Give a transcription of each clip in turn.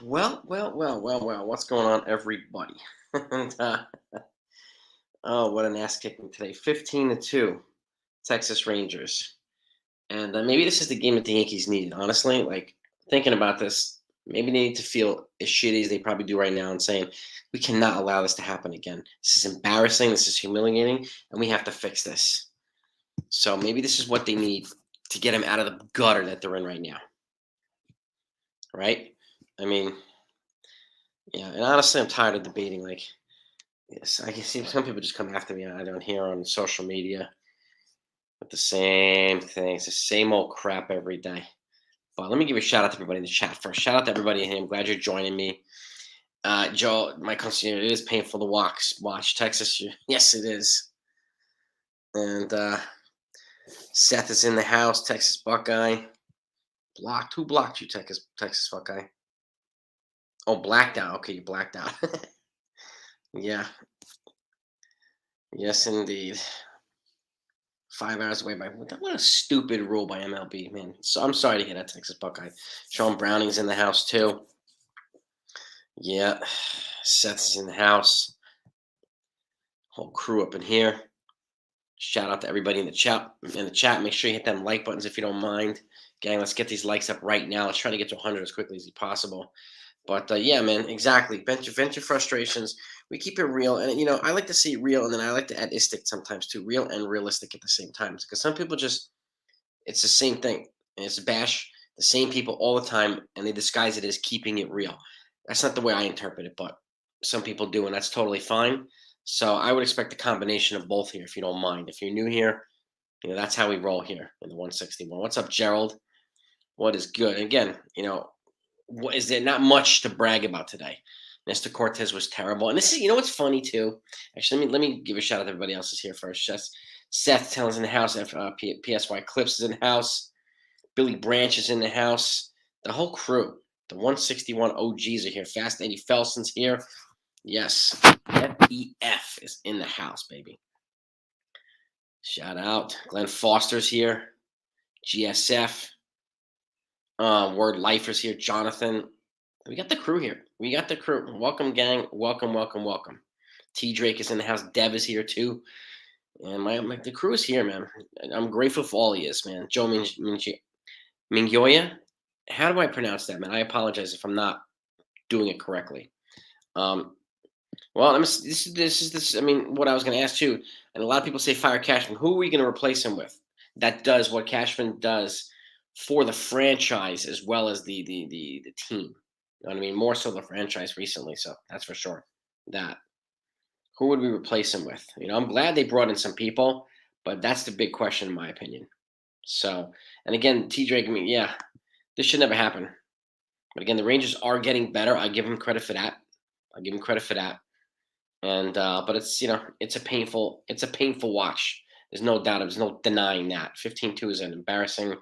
Well. What's going on, everybody? and, oh, what an ass kicking today. 15-2, Texas Rangers. And maybe this is the game that the Yankees needed, honestly. Like, thinking about this, maybe they need to feel as shitty as they probably do right now and saying, we cannot allow this to happen again. This is embarrassing. This is humiliating. And we have to fix this. So maybe this is what they need to get them out of the gutter that they're in right now. Right? I mean, yeah, and honestly, I'm tired of debating. Like, yes, I can see some people just come after me. I don't hear on social media with the same things, the same old crap every day. But let me give a shout out to everybody in the chat first. Shout out to everybody here. I'm glad you're joining me. Joe, my concierge, it is painful to watch Texas. Yes, it is. And Seth is in the house, Texas Buckeye. Blocked. Who blocked you, Texas Buckeye? Oh, blacked out. Okay, you blacked out. Yeah. Yes, indeed. 5 hours away by what a stupid rule by MLB, man. So I'm sorry to hear that, Texas Buckeye. Sean Browning's in the house too. Yeah, Seth's in the house. Whole crew up in here. Shout out to everybody in the chat. Make sure you hit them like buttons if you don't mind, gang. Let's get these likes up right now. Let's try to get to 100 as quickly as possible. But yeah, man, exactly. Vent your frustrations. We keep it real, and I like to see real, and then I like to add istic sometimes too, real and realistic at the same time. Because some people it's the same thing, and it's bash the same people all the time, and they disguise it as keeping it real. That's not the way I interpret it, but some people do, and that's totally fine. So I would expect a combination of both here, if you don't mind. If you're new here, that's how we roll here in the 161. What's up, Gerald? What is good? Again, is there not much to brag about today? Nestor Cortez was terrible, and this is what's funny too. Actually, let me give a shout out to everybody else is here first. Just Seth Taylor's in the house. PSY Clips is in the house. Billy Branch is in the house. The whole crew. The 161 OGs are here. Fast Eddie Felson's here. Yes, FEF is in the house, baby. Shout out. Glenn Foster's here. GSF. Word Lifers here. Jonathan. We got the crew here. We got the crew. Welcome, gang. Welcome. T Drake is in the house. Dev is here too. And the crew is here, man. I'm grateful for all he is, man. Joe Mingyoya. How do I pronounce that, man? I apologize if I'm not doing it correctly. Well, this is. I mean, what I was going to ask too, and a lot of people say fire Cashman. Who are we going to replace him with? That does what Cashman does for the franchise as well as the team. You know what I mean? More so the franchise recently, so that's for sure. That. Who would we replace him with? I'm glad they brought in some people, but that's the big question in my opinion. So, and again, T Drake. I mean, yeah, this should never happen. But again, the Rangers are getting better. I give them credit for that. And but it's it's a painful watch. There's no doubt. There's no denying that. 15-2 is an embarrassing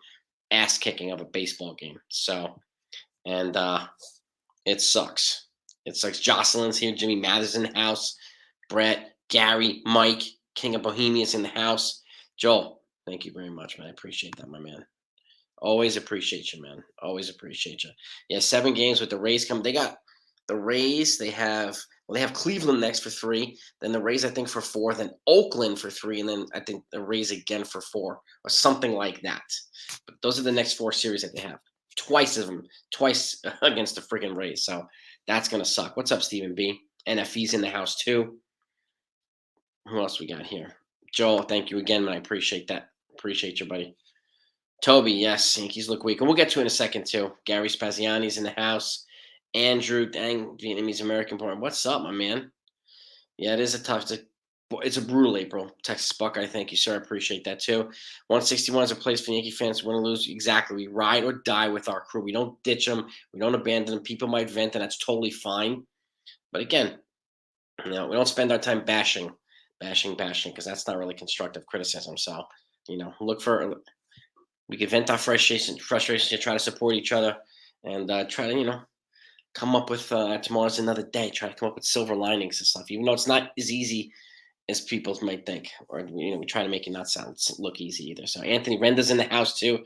ass kicking of a baseball game. So, and it sucks. It sucks. Jocelyn's here. Jimmy Mathers in the house. Brett, Gary, Mike, King of Bohemia's in the house. Joel, thank you very much, man. I appreciate that, my man. Always appreciate you, man. Always appreciate you. Yeah, 7 games with the Rays coming. They got the Rays. They have Cleveland next for 3. Then the Rays, I think, for 4. Then Oakland for 3. And then I think the Rays again for 4 or something like that. But those are the next 4 series that they have. Twice against the freaking Rays. So that's going to suck. What's up, Stephen B? NFE's in the house too. Who else we got here? Joel, thank you again, man. I appreciate that. Appreciate you, buddy. Toby, yes, Yankees look weak. And we'll get to it in a second, too. Gary Spaziani's in the house. Andrew, dang, Vietnamese American born. What's up, my man? Yeah, it is it's a brutal April. Texas Buckeye, thank you, sir. I appreciate that, too. 161 is a place for Yankee fans win or lose. Exactly. We ride or die with our crew. We don't ditch them. We don't abandon them. People might vent, and that's totally fine. But again, we don't spend our time bashing, because that's not really constructive criticism. So, we can vent our frustration to try to support each other and try to, come up with tomorrow's another day. Try to come up with silver linings and stuff, even though it's not as easy as people might think. Or, we try to make it not look easy either. So Anthony Renda's in the house too.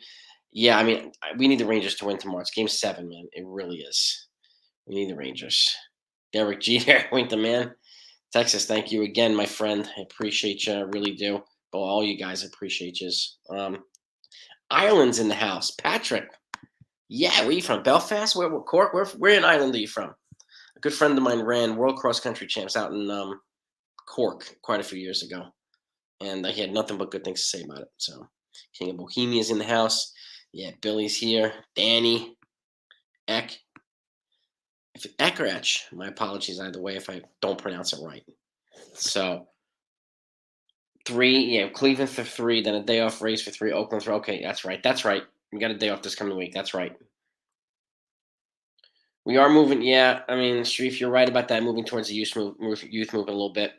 Yeah, I mean, we need the Rangers to win tomorrow. It's game 7, man. It really is. We need the Rangers. Derek Jeter, wait the man. Texas, thank you again, my friend. I appreciate you. I really do. Well, all you guys appreciate you. Ireland's in the house. Patrick. Yeah, where you from? Belfast? Where Cork? Where in Ireland are you from? A good friend of mine ran World Cross Country Champs out in Cork quite a few years ago, and he had nothing but good things to say about it. So, King of Bohemia's in the house. Yeah, Billy's here. Danny, Eck. If Eck or Etch, my apologies either way if I don't pronounce it right. So, 3, yeah, Cleveland for 3, then a day off race for 3, Oakland for, okay, that's right. That's right. We got a day off this coming week. That's right. We are moving, yeah. I mean, Sharif, you're right about that, moving towards the youth movement a little bit.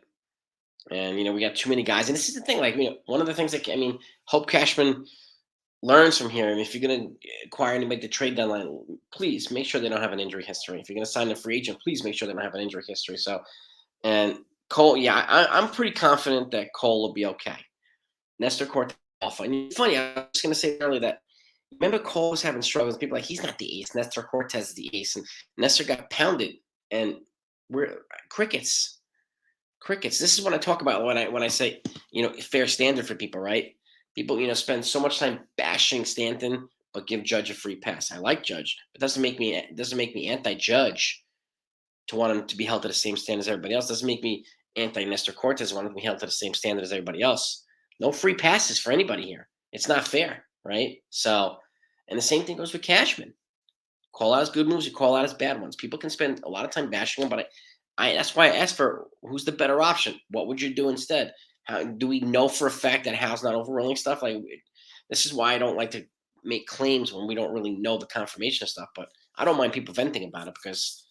And, we got too many guys. And this is the thing, like, one of the things that, Hope Cashman learns from here. And if you're going to acquire anybody to trade deadline, please make sure they don't have an injury history. If you're going to sign a free agent, please make sure they don't have an injury history. So, and Cole, yeah, I'm pretty confident that Cole will be okay. Nestor Cortez off. And it's funny, I was going to say earlier that remember Cole was having struggles. People like, he's not the ace. Nestor Cortez is the ace. And Nestor got pounded. And we're crickets. Crickets. This is what I talk about when I say, fair standard for people, right? People, spend so much time bashing Stanton, but give Judge a free pass. I like Judge, but doesn't make me anti-Judge to want him to be held to the same standard as everybody else. Doesn't make me anti-Nestor Cortez, want him to be held to the same standard as everybody else. No free passes for anybody here. It's not fair, right? So, and the same thing goes with Cashman. Call out his good moves, you call out his bad ones. People can spend a lot of time bashing him, but that's why I asked for who's the better option. What would you do instead? How do we know for a fact that Hal's not overruling stuff? Like, this is why I don't like to make claims when we don't really know the confirmation of stuff. But I don't mind people venting about it because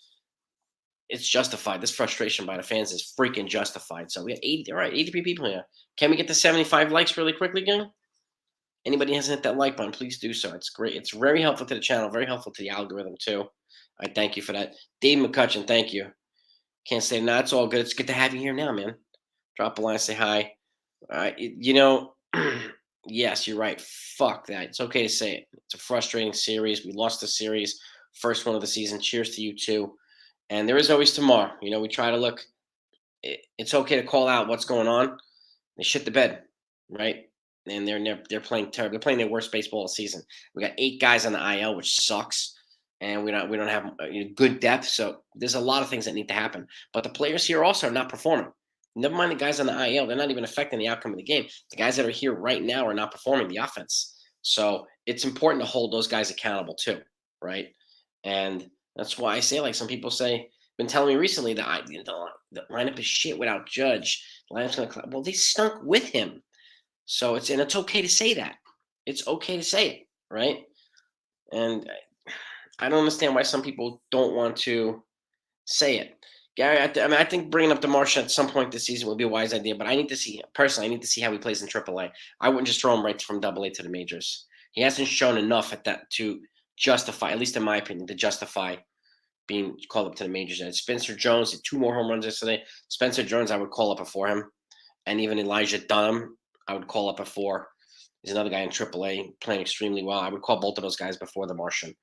it's justified. This frustration by the fans is freaking justified. So we have 83 people here. Can we get to 75 likes really quickly, gang? Anybody hasn't hit that like button, please do so. It's great. It's very helpful to the channel, very helpful to the algorithm too. I thank you for that. Dave McCutcheon, thank you. Can't say no, it's all good. It's good to have you here now, man. Drop a line, say hi. Yes, you're right. Fuck that. It's okay to say it. It's a frustrating series. We lost the series, first one of the season. Cheers to you too. And there is always tomorrow. We try to look. It's okay to call out what's going on. They shit the bed, right? And they're playing terrible. They're playing their worst baseball of the season. We got 8 guys on the IL, which sucks, and we don't have good depth. So there's a lot of things that need to happen. But the players here also are not performing. Never mind the guys on the IL; they're not even affecting the outcome of the game. The guys that are here right now are not performing the offense. So it's important to hold those guys accountable too, right? And that's why I say, like some people say, been telling me recently that the lineup is shit without Judge. The lineup's gonna well, they stunk with him. So it's okay to say that. It's okay to say it, right? And I don't understand why some people don't want to say it. Gary, I think bringing up DeMarsh at some point this season would be a wise idea, but I need to see how he plays in AAA. I wouldn't just throw him right from AA to the majors. He hasn't shown enough at that to justify, at least in my opinion, to justify being called up to the majors. And Spencer Jones did 2 more home runs yesterday. Spencer Jones, I would call up before him, and even Elijah Dunham, I would call up before. He's another guy in AAA playing extremely well. I would call both of those guys before the Martian.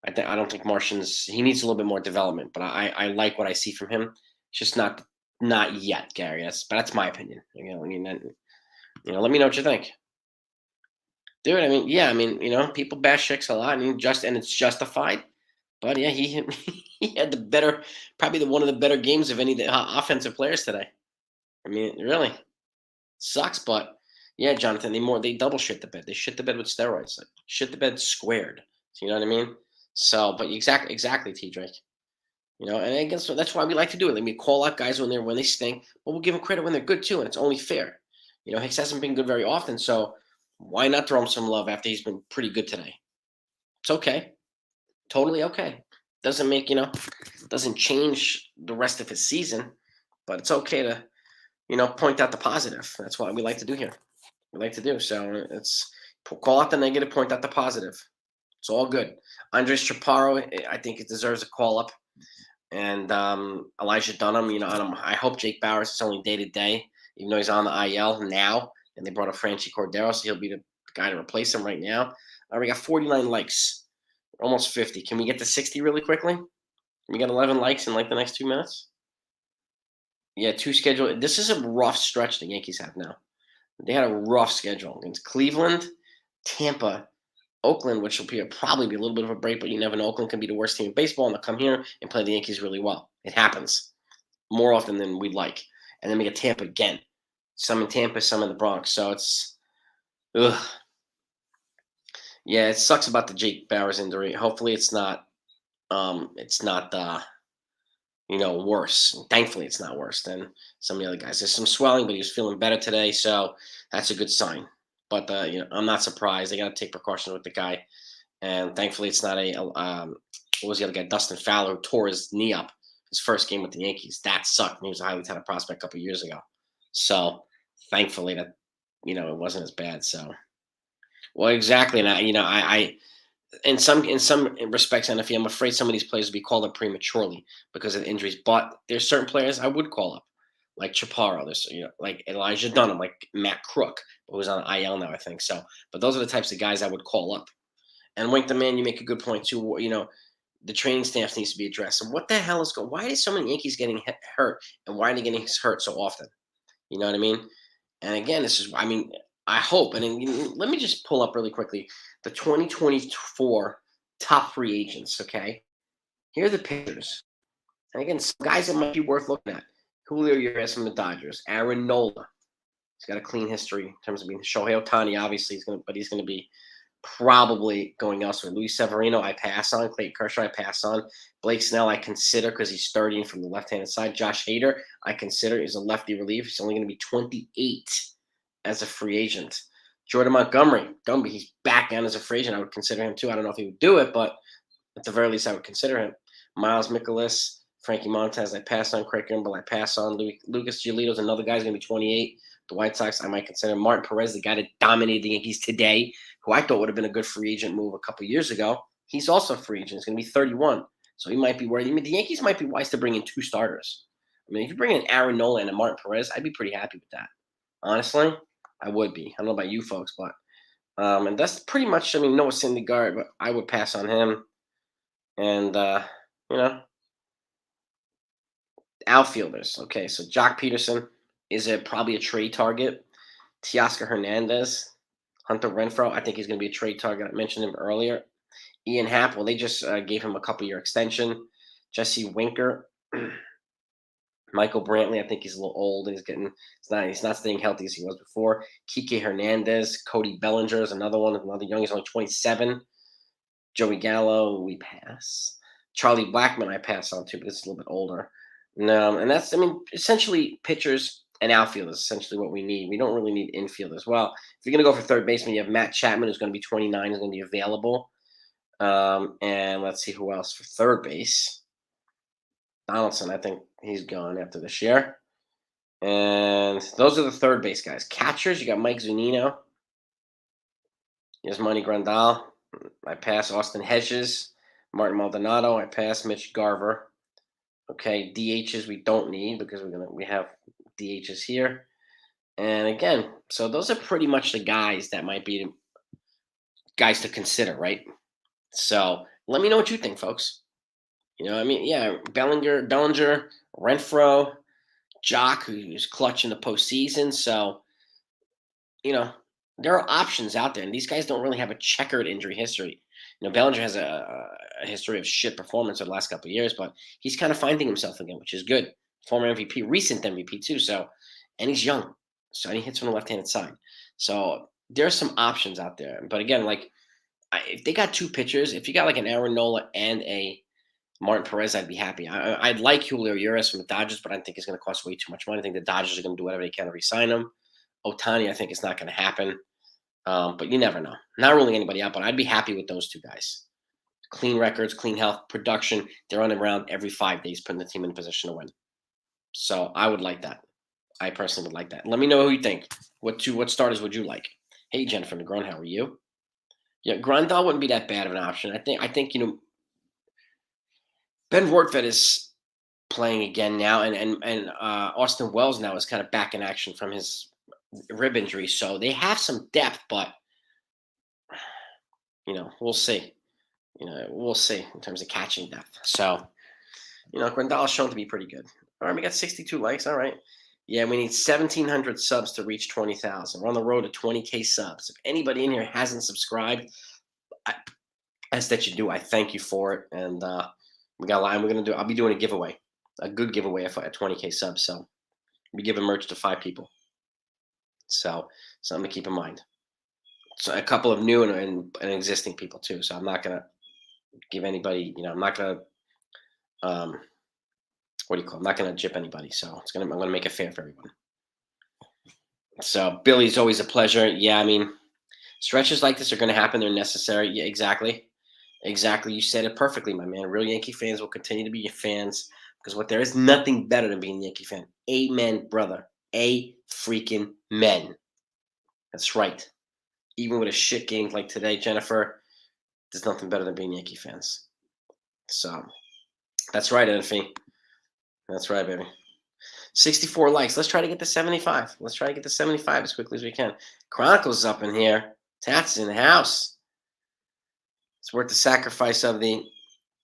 I don't think he needs a little bit more development, but I like what I see from him. It's just not yet, Gary. That's my opinion. Let me know what you think. Dude, people bash Shicks a lot, and it's justified. But yeah, he had one of the better games of any of the offensive players today. Really sucks, but yeah, Jonathan, they double shit the bed. They shit the bed with steroids, like shit the bed squared. So, you know what I mean? So, but exactly, T Drake. And I guess that's why we like to do it. Let me call out guys when they stink, but we'll give them credit when they're good too, and it's only fair. Hicks hasn't been good very often, so why not throw him some love after he's been pretty good today? It's okay, totally okay. Doesn't change the rest of his season, but it's okay to point out the positive. That's what we like to do here. We like to do. So it's call out the negative, point out the positive. It's all good. Andres Chaparro, I think it deserves a call up. And Elijah Dunham, I hope Jake Bauers is only day to day, even though he's on the IL now. And they brought up Franchi Cordero, so he'll be the guy to replace him right now. We got 49 likes, almost 50. Can we get to 60 really quickly? We got 11 likes in like the next 2 minutes. Yeah, 2 scheduled. This is a rough stretch the Yankees have now. They had a rough schedule against Cleveland, Tampa, Oakland, which will probably be a little bit of a break, but you never know. Oakland can be the worst team in baseball, and they'll come here and play the Yankees really well. It happens more often than we'd like. And then we get Tampa again. Some in Tampa, some in the Bronx. So it's, ugh. Yeah, it sucks about the Jake Bauers injury. Hopefully, it's not worse. And thankfully, it's not worse than some of the other guys. There's some swelling, but he was feeling better today, so that's a good sign. But I'm not surprised. They got to take precautions with the guy, and thankfully, it's not what was the other guy? Dustin Fowler, who tore his knee up his first game with the Yankees. That sucked. And he was a highly touted prospect a couple years ago. So thankfully that it wasn't as bad. So well, exactly. And I in some respects, NFL, I'm afraid some of these players will be called up prematurely because of injuries. But there's certain players I would call up, like Chaparro. There's like Elijah Dunham, like Matt Crook, who's on IL now, I think. So, but those are the types of guys I would call up. And Wink the Man, you make a good point too. The training staff needs to be addressed. And what the hell is going? Why is so many Yankees getting hurt, and why are they getting hurt so often? You know what I mean? And again, I hope. And then, let me just pull up really quickly the 2024 top free agents. Okay, here are the pictures. And again, some guys that might be worth looking at. Julio Urias from the Dodgers. Aaron Nola. He's got a clean history in terms of being Shohei Ohtani. Obviously, he's going to be probably going elsewhere. Luis Severino, I pass on. Clayton Kershaw, I pass on. Blake Snell, I consider because he's starting from the left-handed side. Josh Hader, I consider is a lefty relief. He's only going to be 28 as a free agent. Jordan Montgomery, Gumby, he's back on as a free agent. I would consider him too. I don't know if he would do it, but at the very least, I would consider him. Miles Mikolas, Frankie Montez, I pass on. Craig Kimbrell, I pass on. Lucas Giolito's another guy's going to be 28. The White Sox, I might consider. Martin Perez, the guy that dominated the Yankees today, who I thought would have been a good free agent move a couple years ago. He's also a free agent. He's going to be 31. So he might be worried. The Yankees might be wise to bring in 2 starters. If you bring in Aaron Nola and Martin Perez, I'd be pretty happy with that. Honestly, I would be. I don't know about you folks, but and that's pretty much, Noah Syndergaard, but I would pass on him. And, outfielders. Okay, so Jock Peterson is probably a trade target. Teoscar Hernandez, Hunter Renfroe, I think he's going to be a trade target. I mentioned him earlier. Ian Happ, well, they just gave him a couple-year extension. Jesse Winker, Michael Brantley, I think he's a little old and he's not staying healthy as he was before. Kike Hernandez, Cody Bellinger is another young. He's only 27. Joey Gallo, we pass. Charlie Blackmon, I pass on too because he's a little bit older. No, and that's essentially pitchers and outfielders is essentially what we need. We don't really need infielders. Well, if you're going to go for third baseman, you have Matt Chapman, who's going to be 29, is going to be available. And let's see who else for third base. Donaldson, I think he's gone after this year. And those are the third base guys. Catchers, you got Mike Zunino. Here's Monty Grandal. I pass. Austin Hedges. Martin Maldonado. I pass. Mitch Garver. Okay, DHs we don't need because we have DHs here. And again, so those are pretty much the guys that might be the guys to consider, right? So let me know what you think, folks. Yeah, Bellinger, Renfroe, Jock, who's clutch in the postseason. So, there are options out there, and these guys don't really have a checkered injury history. Bellinger has a history of shit performance over the last couple of years, but he's kind of finding himself again, which is good. Former MVP, recent MVP too. So, and he's young, so he hits from the left-handed side. So there's some options out there. But again, if they got 2 pitchers, if you got like an Aaron Nola and a Martin Perez, I'd be happy. I'd like Julio Urias from the Dodgers, but I think it's going to cost way too much money. I think the Dodgers are going to do whatever they can to re-sign him. Ohtani, I think it's not going to happen. But you never know. Not ruling anybody out, but I'd be happy with those 2 guys. Clean records, clean health, production. They're on the ground every 5 days, putting the team in a position to win. So I would like that. I personally would like that. Let me know who you think. What starters would you like? Hey, Jennifer Negron, how are you? Yeah, Grandal wouldn't be that bad of an option. I think Ben Rortvedt is playing again now, and Austin Wells now is kind of back in action from his rib injury. So they have some depth, but we'll see. We'll see in terms of catching depth. So Grandal's shown to be pretty good. All right, we got 62 likes. All right. Yeah, we need 1,700 subs to reach 20,000. We're on the road to 20K subs. If anybody in here hasn't subscribed, I ask that you do. I thank you for it. And we got a line. I'll be doing a giveaway, a good giveaway at 20K subs. So we giving merch to 5 people. So something to keep in mind. So a couple of new and existing people too. So I'm not gonna give anybody. I'm not gonna what do you call it? I'm not gonna jip anybody. So I'm gonna make it fair for everyone. So Billy's always a pleasure. Yeah, I mean, stretches like this are gonna happen. They're necessary. Yeah, exactly. Exactly. You said it perfectly, my man. Real Yankee fans will continue to be your fans because there is nothing better than being a Yankee fan. Amen, brother. A freaking men. That's right. Even with a shit game like today, Jennifer, there's nothing better than being Yankee fans. So that's right, Anthony. That's right, baby. 64 likes. Let's try to get to 75. Let's try to get to 75 as quickly as we can. Chronicles is up in here. Tats is in the house. It's worth the sacrifice of the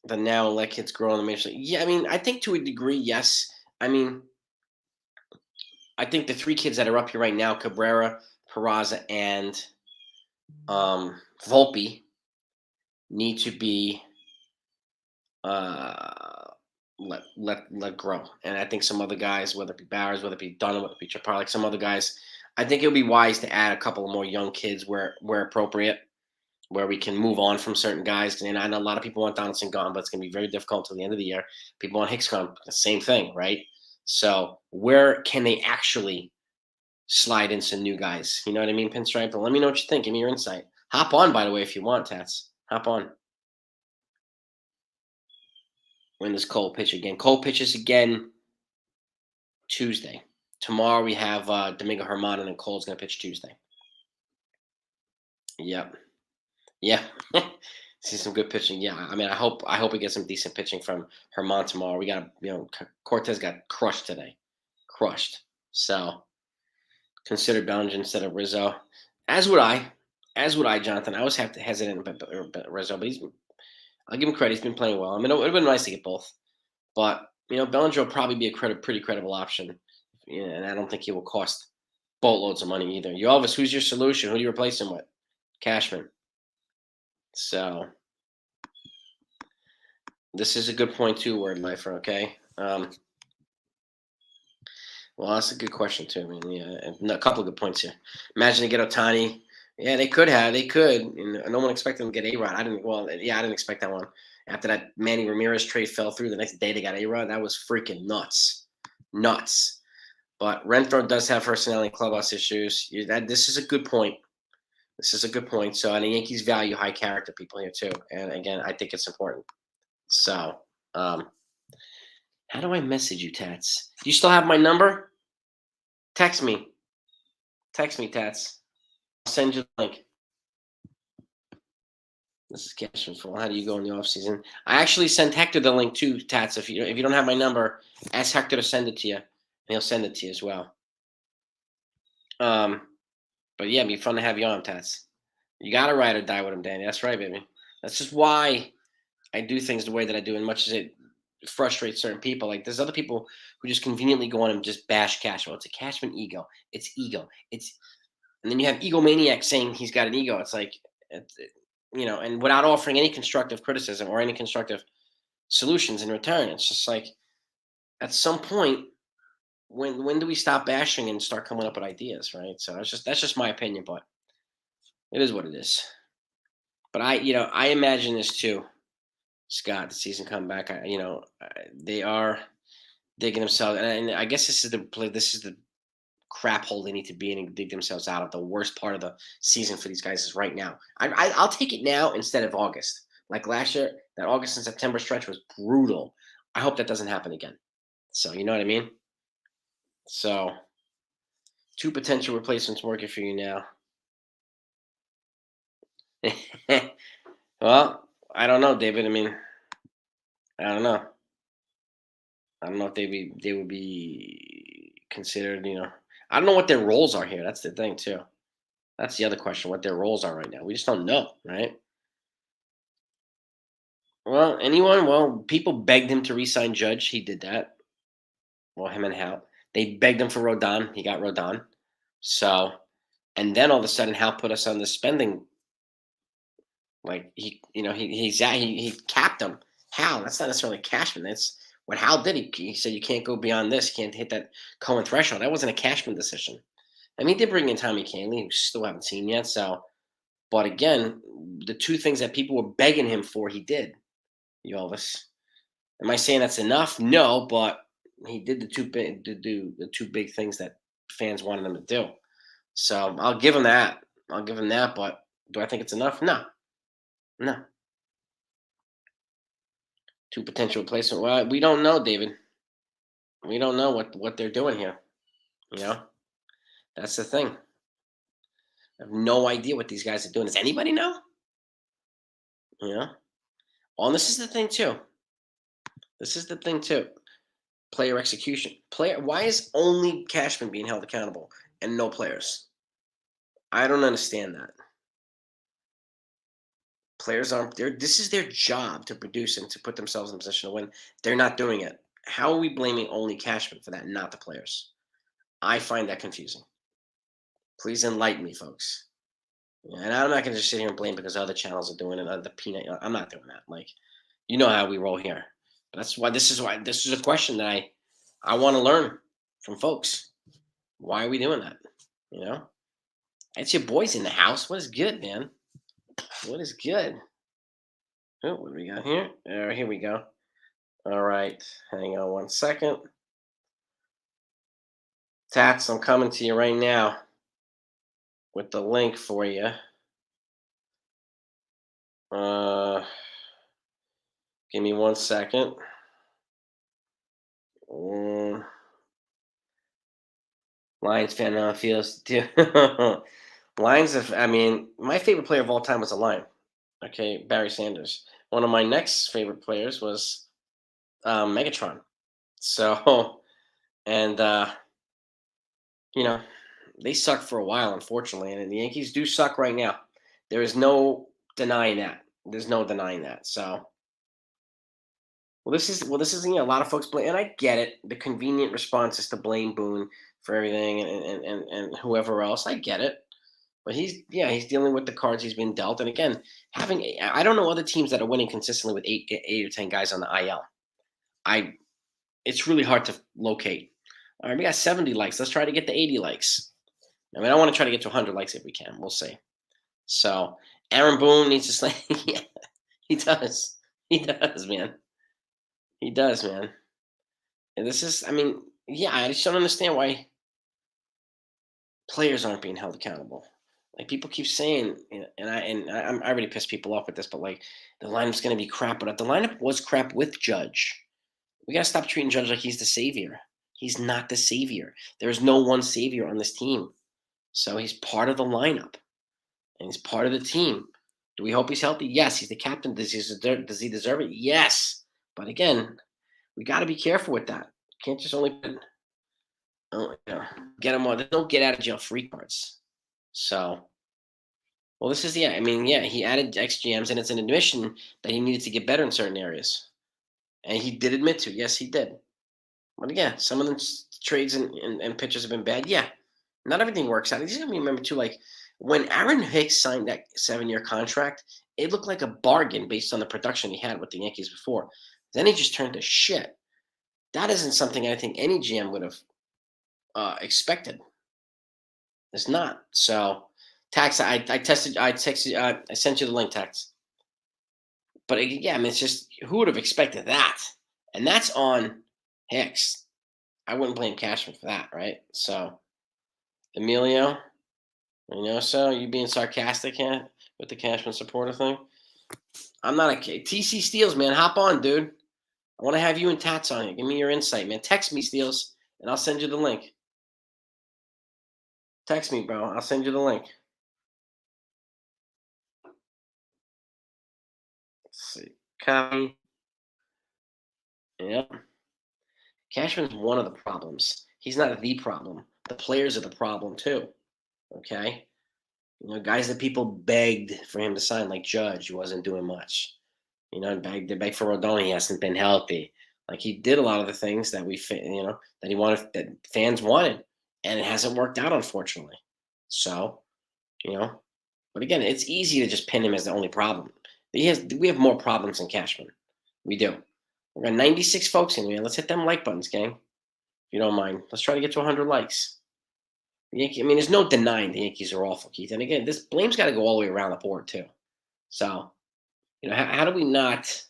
now let kids grow in the major league. Yeah, I mean, I think to a degree, yes. I mean, I think the 3 kids that are up here right now, Cabrera, Peraza, and Volpe, need to be let grow. And I think some other guys, whether it be Bowers, whether it be Dunham, whether it be Chaparro, like some other guys, I think it would be wise to add a couple of more young kids where appropriate, where we can move on from certain guys. And I know a lot of people want Donaldson gone, but it's going to be very difficult until the end of the year. People want Hicks gone, the same thing, right? So where can they actually slide in some new guys? You know what I mean, Pinstripe? But let me know what you think. Give me your insight. Hop on, by the way, if you want, Tats. Hop on. When does Cole pitch again? Cole pitches again Tuesday. Tomorrow we have Domingo Herman, and then Cole's going to pitch Tuesday. Yep. Yeah. See some good pitching. Yeah. I mean, I hope we get some decent pitching from Herman tomorrow. We got, Cortez got crushed today. Crushed. So consider Bellinger instead of Rizzo. As would I, Jonathan. I always have to hesitate about Rizzo, but I'll give him credit. He's been playing well. I mean, it would have been nice to get both. But, Bellinger will probably be a pretty credible option. And I don't think he will cost boatloads of money either. Elvis, who's your solution? Who do you replace him with? Cashman. So this is a good point too, Word Lifer, okay? Well, that's a good question too. I mean, yeah, a couple of good points here. Imagine they get Ohtani. Yeah, they could. No one expected them to get A-Rod. I didn't expect that one. After that Manny Ramirez trade fell through, the next day they got A-Rod. That was freaking nuts. Nuts. But Renfroe does have personality and clubhouse issues. This is a good point. This is a good point. So, and the Yankees value high character people here too. And again, I think it's important. So, how do I message you, Tats? Do you still have my number? Text me. Text me, Tats. I'll send you the link. This is Cashman Full. How do you go in the off season? I actually sent Hector the link too, Tats. If you don't have my number, ask Hector to send it to you, and he'll send it to you as well. But yeah, it'd be fun to have you on, Tats. You gotta ride or die with him, Danny. That's right, baby. That's just why I do things the way that I do, and much as it frustrates certain people, like there's other people who just conveniently go on and just bash Cashman. It's a Cashman ego. It's ego. And then you have egomaniac saying he's got an ego. It's like, and without offering any constructive criticism or any constructive solutions in return, it's just like, at some point, when do we stop bashing and start coming up with ideas, right? So that's just my opinion, but it is what it is. But I imagine this too, Scott. The season come back. They are digging themselves, and I guess this is the crap hole they need to be in and dig themselves out of. The worst part of the season for these guys is right now. I'll take it now instead of August. Like last year, that August and September stretch was brutal. I hope that doesn't happen again. So you know what I mean? So 2 potential replacements working for you now. Well, I don't know, David. I mean, I don't know. I don't know if they would be considered, I don't know what their roles are here. That's the thing too. That's the other question, what their roles are right now. We just don't know, right? Well, anyone? Well, people begged him to re-sign Judge. He did that. Well, him and Hal. They begged him for Rodon. He got Rodon. So, and then all of a sudden, Hal put us on the spending. Like he capped him. Hal. That's not necessarily Cashman. That's what Hal did. He said you can't go beyond this. You can't hit that Cohen threshold. That wasn't a Cashman decision. I mean, he did bring in Tommy Kahnle, who we still haven't seen yet. So, but again, the two things that people were begging him for, he did. Elvis. Am I saying that's enough? No, but he did the two big things that fans wanted him to do. So I'll give him that. I'll give him that. But do I think it's enough? No, no. Two potential replacement. Well, we don't know, David. We don't know what they're doing here. You know, that's the thing. I have no idea what these guys are doing. Does anybody know? You know. Well, and this is the thing too. This is the thing too. Player execution. Player. Why is only Cashman being held accountable and no players? I don't understand that. Players aren't there. This is their job to produce and to put themselves in a position to win. They're not doing it. How are we blaming only Cashman for that, not the players? I find that confusing. Please enlighten me, folks. And I'm not going to just sit here and blame because other channels are doing it. The peanut. I'm not doing that. Like, you know how we roll here. That's why this is a question that I want to learn from folks. Why are we doing that? You know, it's your boys in the house. What is good, man? What is good? Oh, what do we got here? Here we go. All right. Hang on one second. Tats, I'm coming to you right now with the link for you. Give me 1 second. Lions fan now feels too. Lions have, I mean, my favorite player of all time was a Lion. Okay, Barry Sanders. One of my next favorite players was Megatron. So, and you know, they sucked for a while, unfortunately, and the Yankees do suck right now. There is no denying that. There's no denying that. So, this is a lot of folks blame, and I get it. The convenient response is to blame Boone for everything, and whoever else. I get it, but he's dealing with the cards he's been dealt, and again, I don't know other teams that are winning consistently with eight or 10 guys on the IL. It's really hard to locate. All right, we got 70 likes. Let's try to get to 80 likes. I mean, I want to try to get to 100 likes if we can. We'll see. So, Aaron Boone needs to slay. Yeah, he does. He does, man. He does, man. And this is, I mean, yeah, I just don't understand why players aren't being held accountable. Like people keep saying, I already pissed people off with this, but like the lineup's going to be crap. But the lineup was crap with Judge. We got to stop treating Judge like he's the savior. He's not the savior. There's no one savior on this team. So he's part of the lineup, and he's part of the team. Do we hope he's healthy? Yes. He's the captain. Does he deserve it? Yes. But again, we got to be careful with that. Can't just only get him on. There's no get out of jail free cards. So, well, this is I mean, yeah, he added XGMs, and it's an admission that he needed to get better in certain areas, and he did admit to. Yes, he did. But again, some of the trades and pitchers have been bad. Yeah, not everything works out. You just got to remember too, like when Aaron Hicks signed that 7-year contract, it looked like a bargain based on the production he had with the Yankees before. Then he just turned to shit. That isn't something I think any GM would have expected. It's not. So, Tax, I texted, I sent you the link, Tax. But yeah, I mean, it's just who would have expected that? And that's on Hicks. I wouldn't blame Cashman for that, right? So, Emilio, so you being sarcastic here with the Cashman supporter thing? I'm not a TC Steels, man. Hop on, dude. I want to have you and Tats on here. Give me your insight, man. Text me, Steels, and I'll send you the link. Text me, bro. I'll send you the link. Let's see. Copy. Yep. Cashman's one of the problems. He's not the problem. The players are the problem too. Okay. Guys that people begged for him to sign, like Judge, wasn't doing much. You know, they beg for Rodon. He hasn't been healthy. Like he did a lot of the things that that he wanted, that fans wanted, and it hasn't worked out, unfortunately. So, you know, but again, it's easy to just pin him as the only problem. We have more problems than Cashman. We do. We got 96 folks in here. Let's hit them like buttons, gang. If you don't mind, let's try to get to 100 likes. I mean, there's no denying the Yankees are awful, Keith. And again, this blame's got to go all the way around the board too. So, how do we not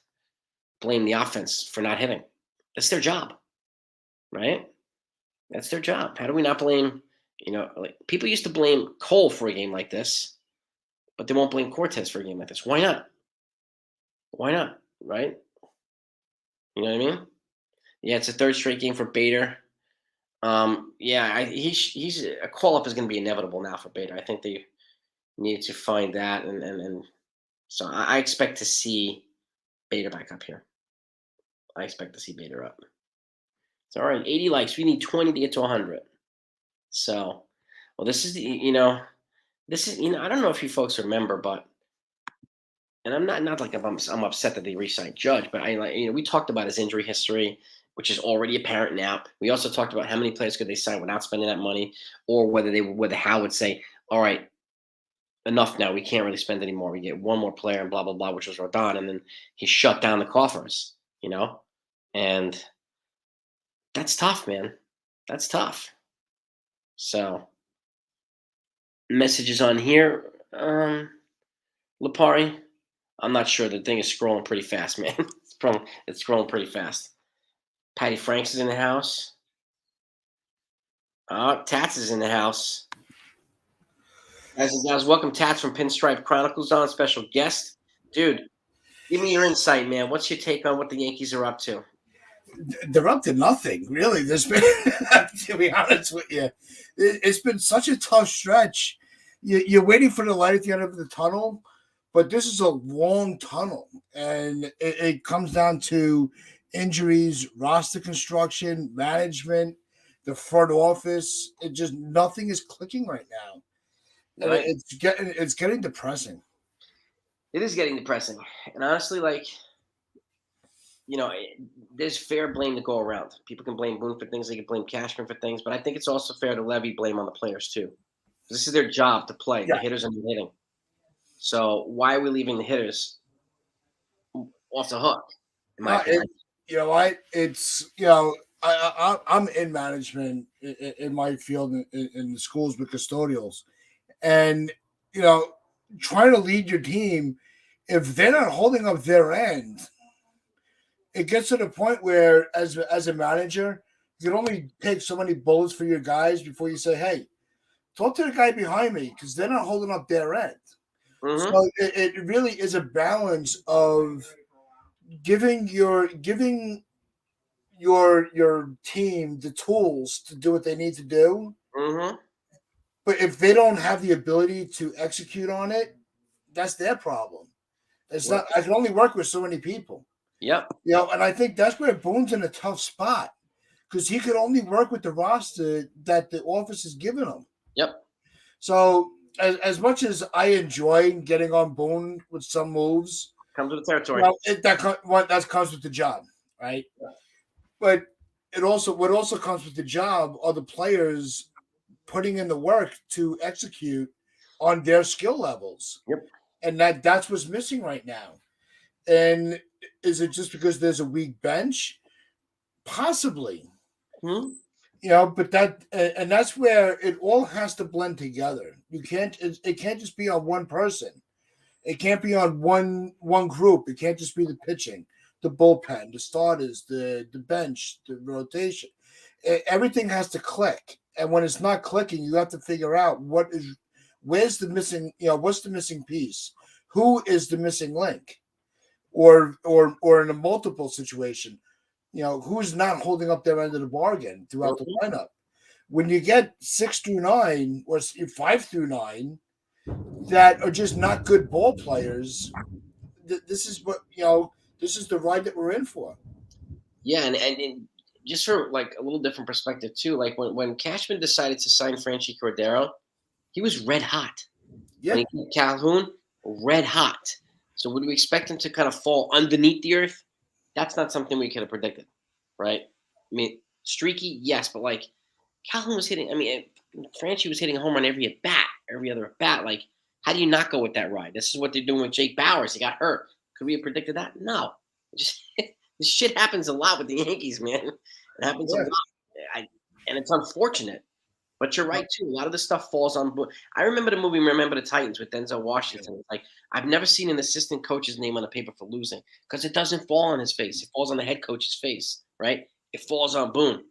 blame the offense for not hitting? That's their job, right? That's their job. How do we not blame? Like people used to blame Cole for a game like this, but they won't blame Cortez for a game like this. Why not? Why not? Right? You know what I mean? Yeah, it's a third straight game for Bader. Yeah, he's a call up is going to be inevitable now for Bader. I think they need to find that, and so I expect to see Bader back up here. I expect to see Bader up. So all right, 80 likes. We need 20 to get to 100. So, well, this is I don't know if you folks remember, but and I'm not like I'm upset that they re-signed Judge, but we talked about his injury history, which is already apparent now. We also talked about how many players could they sign without spending that money, or whether Howe would say, all right, enough now, we can't really spend anymore. We get one more player and blah blah blah, which was Rodon, and then he shut down the coffers, and that's tough, man. That's tough. So messages on here, Lapari. I'm not sure. The thing is scrolling pretty fast, man. It's scrolling pretty fast. Patty Franks is in the house. Tats is in the house. Guys, welcome Tats from Pinstripe Chronicles on, special guest. Dude, give me your insight, man. What's your take on what the Yankees are up to? They're up to nothing, really. There's been, to be honest with you, it's been such a tough stretch. You're waiting for the light at the end of the tunnel, but this is a long tunnel, and it comes down to injuries, roster construction, management, the front office. It just nothing is clicking right now. And Right. it's getting depressing. It is getting depressing, and honestly, there's fair blame to go around. People can blame Boone for things, they can blame Cashman for things, but I think it's also fair to levy blame on the players too. This is their job to play. Yeah. The hitters are hitting. So why are we leaving the hitters off the hook? In my opinion. I'm in management in my field in the schools with custodials, and trying to lead your team, if they're not holding up their end, it gets to the point where as a manager, you can only take so many bullets for your guys before you say, hey, talk to the guy behind me, because they're not holding up their end. Mm-hmm. So it really is a balance of giving your team the tools to do what they need to do. Mm-hmm. But if they don't have the ability to execute on it, that's their problem. It's not. I can only work with so many people. Yep. And I think that's where Boone's in a tough spot, because he could only work with the roster that the office has given him. Yep. So as much as I enjoy getting on Boone with some moves, comes with the territory. That comes with the job, right? Yeah. But what also comes with the job are the players putting in the work to execute on their skill levels. Yep. And that's what's missing right now. And is it just because there's a weak bench? Possibly. Mm-hmm. But that's where it all has to blend together. It can't just be on one person. It can't be on one group. It can't just be the pitching, the bullpen, the starters, the bench, the rotation. Everything has to click. And when it's not clicking, you have to figure out what's the missing piece? Who is the missing link? Or in a multiple situation, who's not holding up their end of the bargain throughout the lineup. When you get 6 through 9 or 5 through 9 that are just not good ball players, this is the ride that we're in for. Yeah, and just for like a little different perspective too, like when Cashman decided to sign Franchi Cordero, he was red hot. Yeah. When he Calhoun, red hot. So would we expect him to kind of fall underneath the earth? That's not something we could have predicted, right? I mean, streaky, yes, but like Calhoun was hitting. I mean, Franchi was hitting a home run every at bat, every other at bat. Like, how do you not go with that ride? This is what they're doing with Jake Bowers. He got hurt. Could we have predicted that? No. Just this shit happens a lot with the Yankees, man. It happens a Yeah. lot, and it's unfortunate. But you're right too. A lot of this stuff falls on. I remember the movie "Remember the Titans" with Denzel Washington. Like I've never seen an assistant coach's name on the paper for losing because it doesn't fall on his face. It falls on the head coach's face, right? It falls on Boone,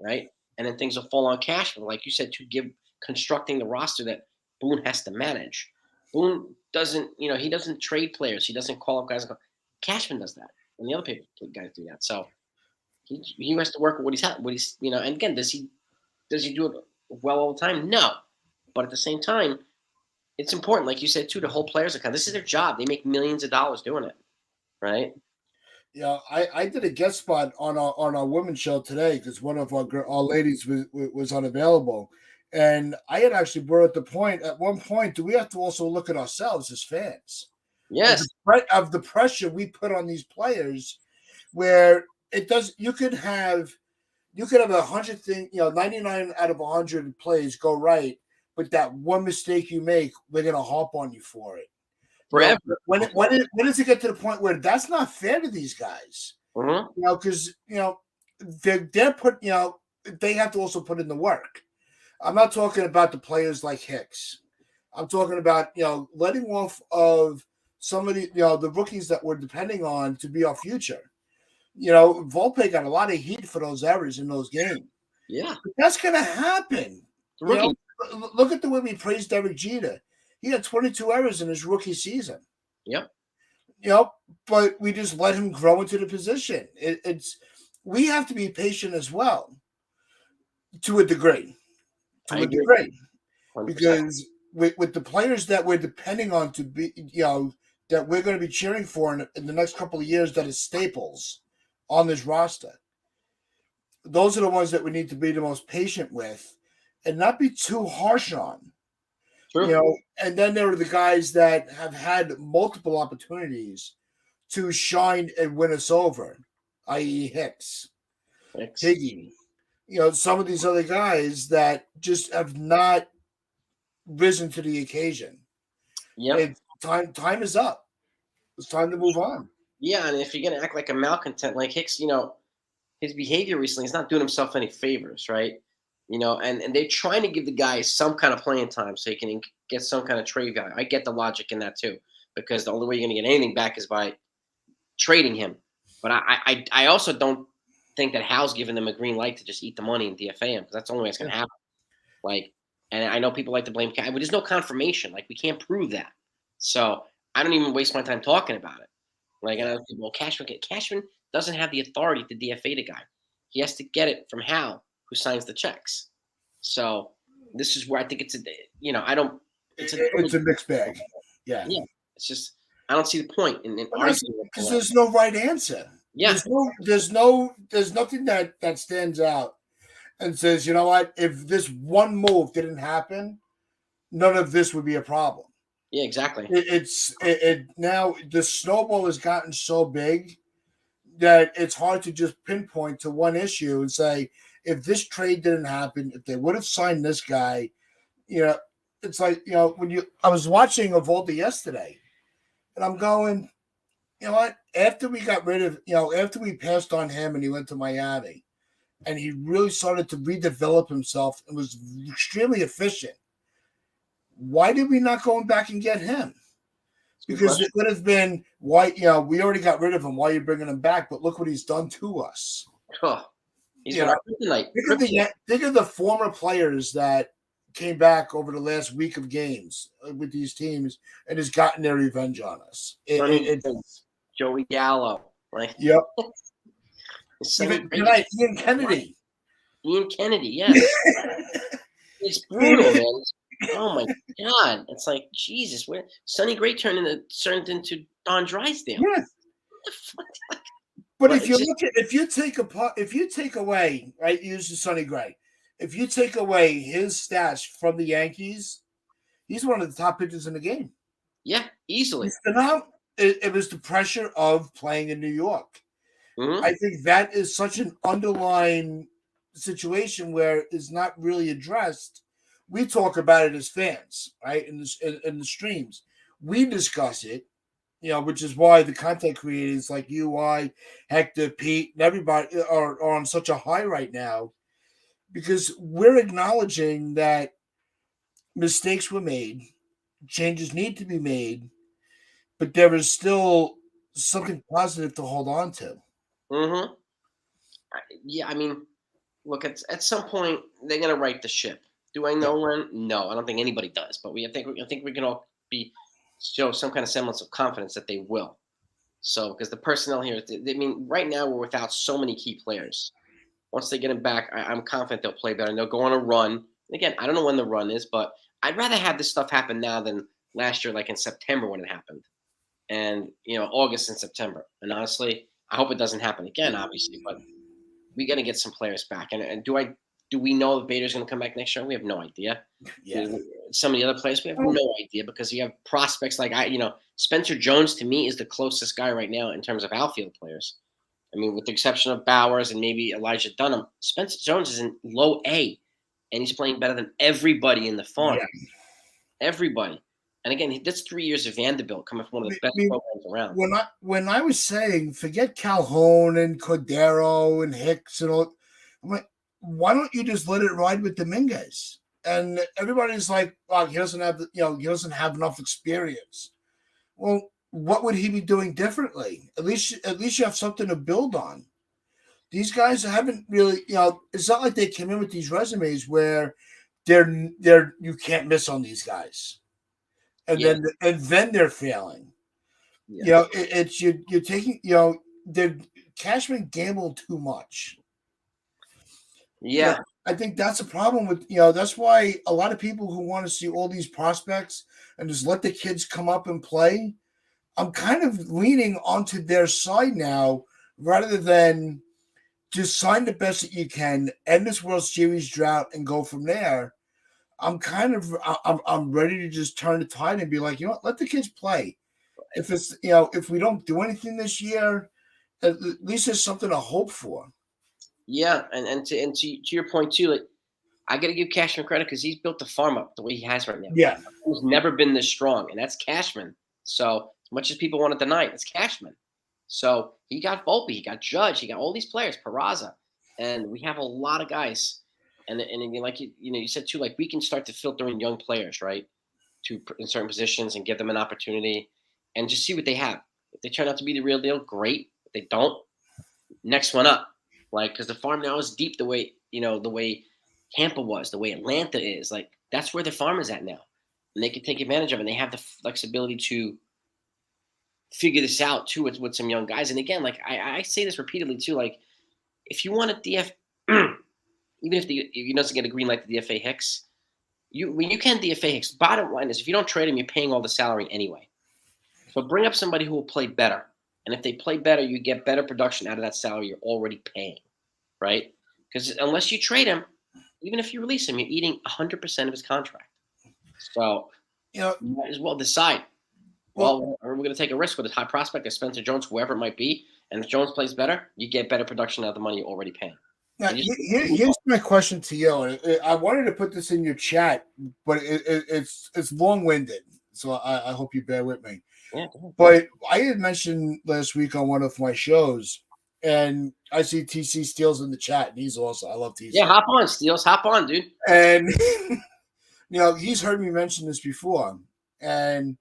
right? And then things will fall on Cashman, like you said, to give constructing the roster that Boone has to manage. Boone doesn't, he doesn't trade players. He doesn't call up guys. Cashman does that, and the other paper guys do that. So he has to work with what he's, and again, does he do it well all the time? No. But at the same time, it's important, like you said, too, to hold players account. This is their job. They make millions of dollars doing it, right? Yeah, I did a guest spot on our women's show today because one of our ladies was unavailable, and I had actually brought up the point. At one point, do we have to also look at ourselves as fans? Yes. Of the pressure we put on these players, where it does. You could have 100 thing, 99 out of 100 plays go right, but that one mistake you make, we're gonna harp on you for it. Forever. When does it get to the point where that's not fair to these guys? Mm-hmm. Because they're put, they have to also put in the work. I'm not talking about the players like Hicks. I'm talking about letting off of somebody, the rookies that we're depending on to be our future. Volpe got a lot of heat for those errors in those games. Yeah, but that's gonna happen. Look at the way we praised Derek Jeter. He had 22 errors in his rookie season. Yep. But we just let him grow into the position. We have to be patient as well, to a degree. Because with the players that we're depending on to be, that we're going to be cheering for in the next couple of years, that is staples on this roster. Those are the ones that we need to be the most patient with, and not be too harsh on. True. And then there are the guys that have had multiple opportunities to shine and win us over, i.e. Hicks, Higgy. Some of these other guys that just have not risen to the occasion. Yeah. Time is up. It's time to move on. Yeah, and if you're gonna act like a malcontent like Hicks, his behavior recently is not doing himself any favors, right? And they're trying to give the guy some kind of playing time so he can get some kind of trade value. I get the logic in that too, because the only way you're going to get anything back is by trading him. But I also don't think that Hal's giving them a green light to just eat the money and DFA him, because that's the only way it's going to happen. And I know people like to blame Cash, but there's no confirmation. Like, we can't prove that. So I don't even waste my time talking about it. Cashman doesn't have the authority to DFA the guy. He has to get it from Hal, who signs the checks. So this is where I think it's it's a mixed bag. Yeah. It's just, I don't see the point in arguing, because there's no right answer. Yeah. There's nothing that stands out and says, you know what, if this one move didn't happen, none of this would be a problem. Yeah, exactly. Now the snowball has gotten so big that it's hard to just pinpoint to one issue and say, if this trade didn't happen, if they would have signed this guy, it's like, I was watching Evaldi yesterday, and I'm going, you know what? After we got rid of, after we passed on him and he went to Miami, and he really started to redevelop himself and was extremely efficient, why did we not go back and get him? Because it would have been, why, we already got rid of him. Why are you bringing him back? But look what he's done to us. Oh, he's been think of the former players that came back over the last week of games with these teams and has gotten their revenge on us. Joey Gallo, right? Yep. Ian Kennedy. Ian Kennedy, yes. It's brutal, man. Oh my God! It's like, Jesus. Where Sonny Gray turned into Don Drysdale? Yeah. But if you take away, right, use the Sonny Gray. If you take away his stats from the Yankees, he's one of the top pitchers in the game. Yeah, easily. He's phenomenal. it was the pressure of playing in New York. Mm-hmm. I think that is such an underlying situation where it's not really addressed. We talk about it as fans, right? In the streams, we discuss it, which is why the content creators like you, Hector, Pete, and everybody are on such a high right now because we're acknowledging that mistakes were made, changes need to be made, but there is still something positive to hold on to. Mm-hmm. Yeah, I mean, look, at some point they're gonna right the ship. Do I Yeah. know when? No, I don't think anybody does. But I think we can all be show some kind of semblance of confidence that they will. So, because the personnel here, I mean, right now we're without so many key players. Once they get him back, I'm confident they'll play better and they'll go on a run. Again, I don't know when the run is, but I'd rather have this stuff happen now than last year, like in September when it happened, and August and September. And honestly, I hope it doesn't happen again, obviously. But we got to get some players back. And do we know if Bader's going to come back next year? We have no idea. Yeah. Some of the other players, we have no idea because you have prospects like Spencer Jones to me is the closest guy right now in terms of outfield players. I mean, with the exception of Bowers and maybe Elijah Dunham, Spencer Jones is in low A, and he's playing better than everybody in the farm. Yeah. Everybody. And again, that's 3 years of Vanderbilt coming from one of the best programs around. When I was saying forget Calhoun and Cordero and Hicks and all, I'm like, why don't you just let it ride with Dominguez? And everybody's like, oh, he doesn't have he doesn't have enough experience. Well, what would he be doing differently? At least you have something to build on. These guys haven't really, it's not like they came in with these resumes where they're you can't miss on these guys. And then they're failing. Yeah. It's you're taking the Cashman gambled too much. Yeah. I think that's a problem with that's why a lot of people who want to see all these prospects and just let the kids come up and play. I'm kind of leaning onto their side now rather than just sign the best that you can, end this World Series drought, and go from there. I'm ready to just turn the tide and be like, let the kids play. If it's if we don't do anything this year, at least there's something to hope for. Yeah, and to your point too, like I got to give Cashman credit because he's built the farm up the way he has right now. Yeah, He's never been this strong, and that's Cashman. So as much as people want to deny it, it's Cashman. So he got Volpe, he got Judge, he got all these players, Peraza, and we have a lot of guys. And like you said too, like we can start to filter in young players, right, in certain positions and give them an opportunity, and just see what they have. If they turn out to be the real deal, great. If they don't, next one up. Like because the farm now is deep the way Tampa was, the way Atlanta is. Like that's where the farm is at now, and they can take advantage of it. And they have the flexibility to figure this out too with some young guys. And again, like I say this repeatedly too, like if you want a DF, even if he doesn't get a green light to DFA Hicks, you can DFA Hicks. Bottom line is if you don't trade him, you're paying all the salary anyway. So bring up somebody who will play better. And if they play better, you get better production out of that salary you're already paying, right? Because unless you trade him, even if you release him, you're eating 100% of his contract. So you might as well decide. Well, we're going to take a risk with a high prospect, like Spencer Jones, whoever it might be. And if Jones plays better, you get better production out of the money you're already paying. Now, here's my question to you. I wanted to put this in your chat, but it's long-winded, so I hope you bear with me. Yeah, but I had mentioned last week on one of my shows, and I see TC Steele's in the chat, and he's awesome. I love TC. Yeah, hop on, Steels. Hop on, dude. And he's heard me mention this before, and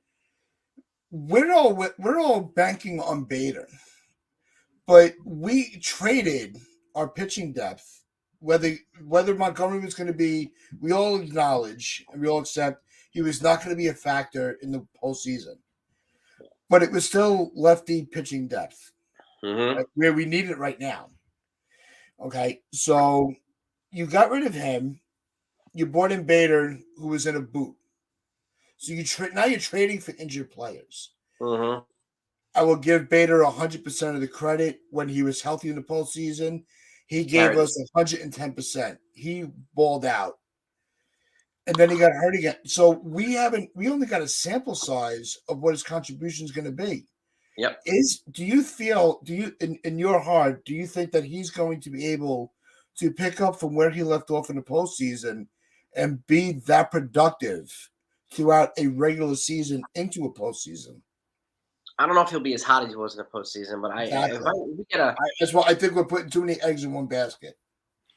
we're all banking on Bader, but we traded our pitching depth. Whether Montgomery was going to be, we all acknowledge and we all accept he was not going to be a factor in the postseason. But it was still lefty pitching depth where we need it right now. Okay, so you got rid of him. You brought in Bader, who was in a boot. So now you're trading for injured players. Mm-hmm. I will give Bader 100% of the credit when he was healthy in the postseason. He gave us 110%. He balled out. And then he got hurt again. So we only got a sample size of what his contribution is going to be. Yep. Do you in your heart, do you think that he's going to be able to pick up from where he left off in the postseason and be that productive throughout a regular season into a postseason? I don't know if he'll be as hot as he was in the postseason, but Exactly. if we get a That's why I think we're putting too many eggs in one basket.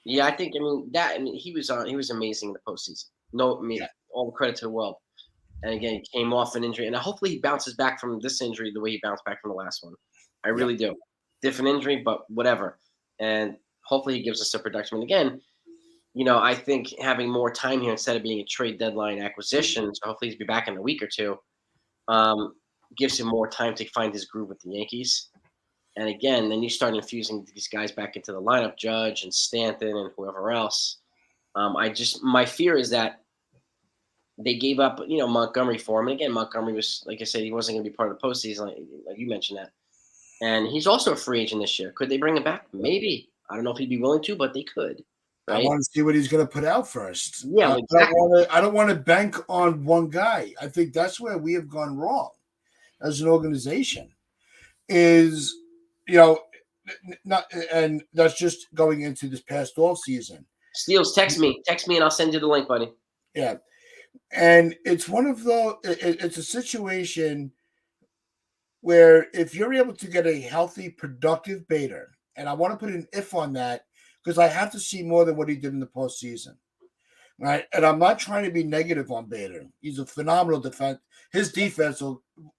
yeah, I mean he was amazing in the postseason. No, I mean Yeah. all the credit to the world. And again, he came off an injury, and hopefully he bounces back from this injury the way he bounced back from the last one. I Yeah. really do. Different injury, but whatever. And hopefully he gives us a production. And again, I think having more time here instead of being a trade deadline acquisition, so hopefully he'll be back in a week or two, um, gives him more time to find his groove with the Yankees. And again, then you start infusing these guys back into the lineup, Judge and Stanton and whoever else. My fear is that they gave up, Montgomery for him. And again, Montgomery was, like I said, he wasn't going to be part of the postseason, like you mentioned that. And he's also a free agent this year. Could they bring him back? Maybe. I don't know if he'd be willing to, but they could. I Right? want to see what he's going to put out first. Yeah, exactly. I don't want to bank on one guy. I think that's where we have gone wrong as an organization. Is not, and that's just going into this past off season. Steels, text me, and I'll send you the link, buddy. Yeah, and it's one of those. It's a situation where if you're able to get a healthy, productive Bader, and I want to put an if on that because I have to see more than what he did in the postseason. Right. And I'm not trying to be negative on Bader. He's a phenomenal defense. His defense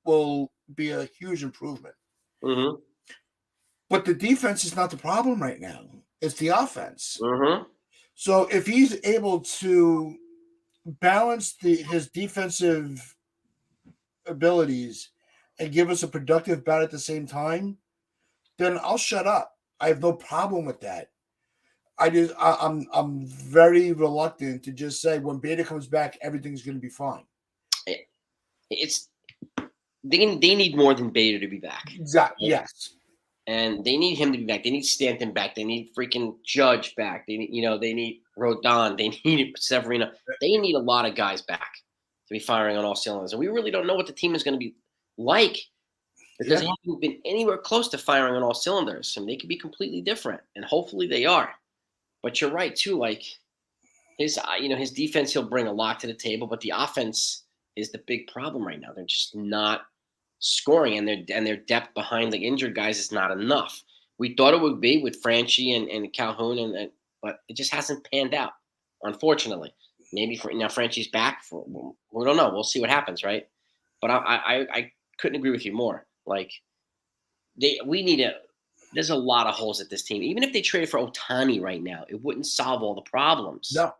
will be a huge improvement. Mm-hmm. But the defense is not the problem right now. It's the offense. Mm-hmm. So if he's able to balance his defensive abilities and give us a productive bat at the same time, then I'll shut up. I have no problem with that. I'm very reluctant to just say when Beta comes back, everything's going to be fine. It's they need more than Bader to be back. Exactly. Right? Yes. And they need him to be back. They need Stanton back. They need freaking Judge back. They need they need Rodon. They need Severino. They need a lot of guys back to be firing on all cylinders. And we really don't know what the team is going to be like because they haven't been anywhere close to firing on all cylinders. And they could be completely different. And hopefully they are. But you're right too. Like his defense, he'll bring a lot to the table, but the offense is the big problem right now. They're just not scoring, and their depth behind the injured guys is not enough. We thought it would be with Franchi and Calhoun, but it just hasn't panned out, unfortunately. Maybe now Franchi's back. We don't know. We'll see what happens, right? But I couldn't agree with you more. Like there's a lot of holes at this team. Even if they traded for Ohtani right now, it wouldn't solve all the problems. No,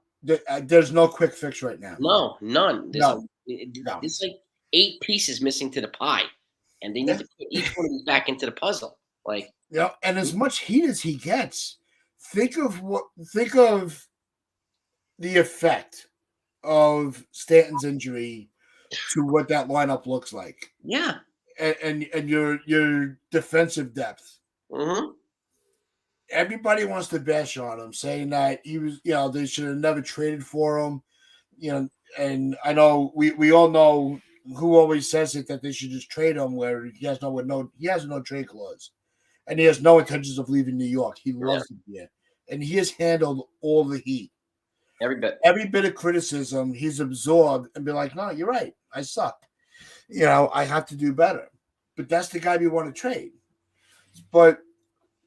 there's no quick fix right now. No, none. No. There's like 8 pieces missing to the pie, and they need to put each one of these back into the puzzle. Like, and as much heat as he gets, think of the effect of Stanton's injury to what that lineup looks like. Yeah, and your defensive depth. Mm-hmm. Everybody wants to bash on him, saying that he was, they should have never traded for him. And I know we all know who always says it, that they should just trade him, where he has no trade clause, and he has no intentions of leaving New York. He loves it here, and he has handled all the heat. Every bit of criticism he's absorbed and be like, no, you're right, I suck. I have to do better. But that's the guy we want to trade. But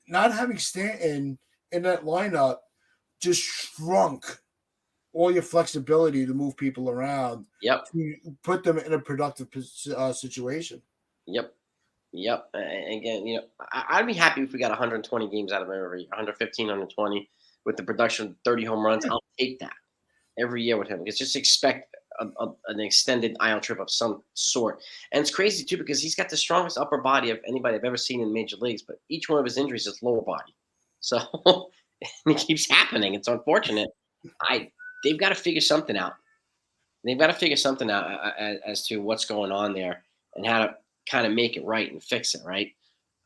not having Stanton in that lineup just shrunk all your flexibility to move people around. Yep. To put them in a productive situation. Yep. And again, I'd be happy if we got 120 games out of him every 115, 120 with the production of 30 home runs. I'll take that every year with him. Because just expect an extended IL trip of some sort. And it's crazy too because he's got the strongest upper body of anybody I've ever seen in major leagues, but each one of his injuries is lower body. So it keeps happening. It's unfortunate. They've got to figure something out. As to what's going on there and how to kind of make it right and fix it right.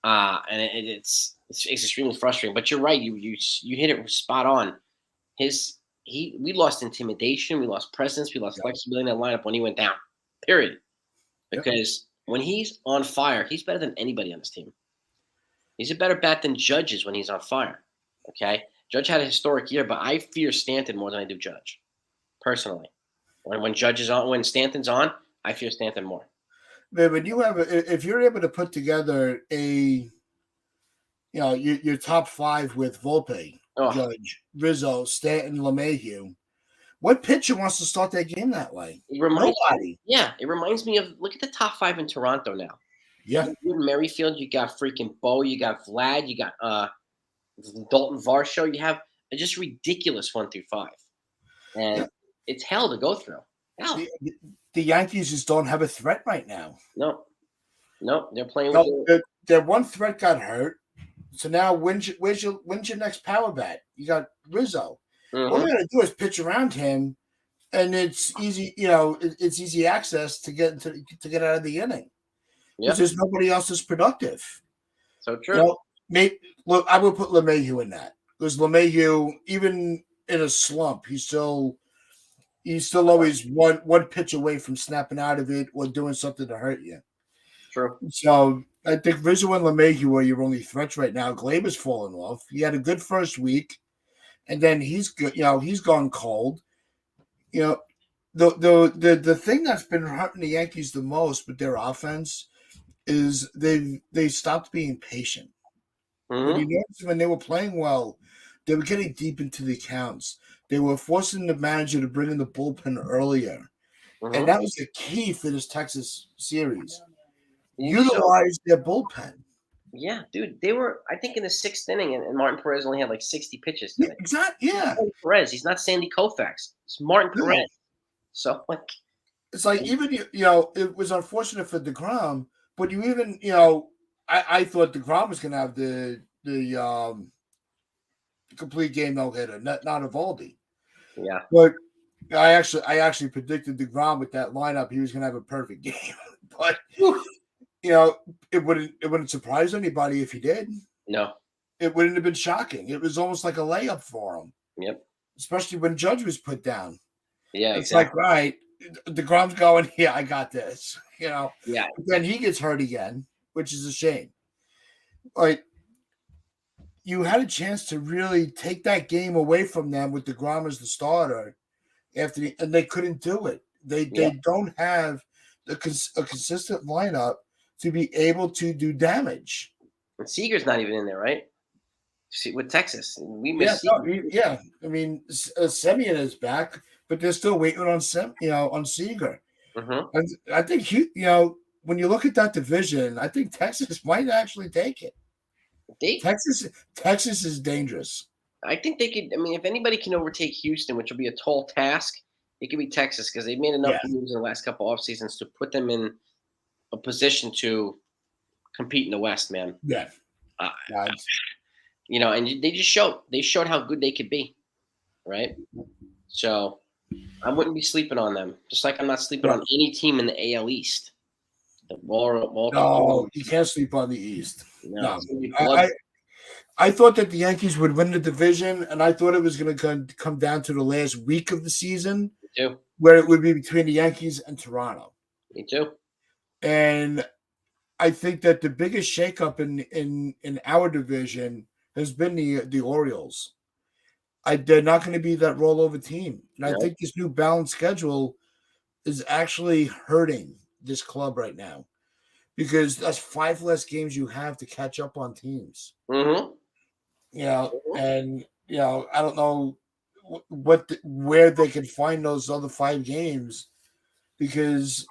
And it's extremely frustrating. But you're right. You hit it spot on. We lost intimidation, we lost presence, we lost flexibility in that lineup when he went down. Period. Because when he's on fire, he's better than anybody on this team. He's a better bat than Judge is when he's on fire. Okay, Judge had a historic year, but I fear Stanton more than I do Judge, personally. When Judge is on, when Stanton's on, I fear Stanton more. Man, when you have if you're able to put together your top five with Volpe, Judge, Rizzo, Stanton, LeMahieu, what pitcher wants to start that game that way? Nobody. It reminds me of, look at the top five in Toronto now. Yeah. You in Merrifield, you got freaking Bo, you got Vlad, you got Dalton Varsho. You have just ridiculous 1 through 5, and it's hell to go through. Hell. The Yankees just don't have a threat right now. No, they're playing with their one threat got hurt. So now when's your next power bat? You got Rizzo. Mm-hmm. All you gotta do is pitch around him, and it's easy. It's easy access to get out of the inning. Because there's nobody else that's productive. So true. Look, I would put LeMahieu in that, because LeMahieu, even in a slump, he's still always one pitch away from snapping out of it or doing something to hurt you. True. So I think Rizzo and LeMahieu are your only threats right now. Glaber's fallen off. He had a good first week, and then he's good. He's gone cold. The thing that's been hurting the Yankees the most with their offense is they stopped being patient. Mm-hmm. When you notice, when they were playing well, they were getting deep into the accounts. They were forcing the manager to bring in the bullpen earlier. Mm-hmm. And that was the key for this Texas series. Utilize their bullpen. Yeah, dude. They were, I think, in the 6th inning, and Martin Perez only had like 60 pitches today. Exactly. Yeah. Perez. He's not Sandy Koufax. It's Martin Perez. So, like, it's like, even it was unfortunate for DeGrom, but I thought DeGrom was going to have the complete game no-hitter, not Eovaldi. Yeah. But I actually predicted DeGrom with that lineup. He was going to have a perfect game. But it wouldn't surprise anybody if he did. No. It wouldn't have been shocking. It was almost like a layup for him. Yep. Especially when Judge was put down. Yeah, it's like, right, DeGrom's going, yeah, I got this. Yeah. But then he gets hurt again, which is a shame. Like, you had a chance to really take that game away from them with DeGrom as the starter, and they couldn't do it. They don't have a consistent lineup to be able to do damage. And Seager's not even in there, right? With Texas, we missed. I mean, Semien is back, but they're still waiting on Seager. Mm-hmm. And I think when you look at that division, I think Texas might actually take it. Texas is dangerous. I think they could. I mean, if anybody can overtake Houston, which will be a tall task, it could be Texas, because they've made enough moves in the last couple off seasons to put them in a position to compete in the West, man. Yeah. And they showed how good they could be, right? So I wouldn't be sleeping on them, just like I'm not sleeping on any team in the AL East. No, you can't sleep on the East. No. I I thought that the Yankees would win the division, and I thought it was going to come down to the last week of the season, where it would be between the Yankees and Toronto. Me too. And I think that the biggest shakeup in our division has been the Orioles. They're not going to be that rollover team. And I think this new balanced schedule is actually hurting this club right now, because that's 5 less games you have to catch up on teams. Mm-hmm. And I don't know where they can find those other 5 games, because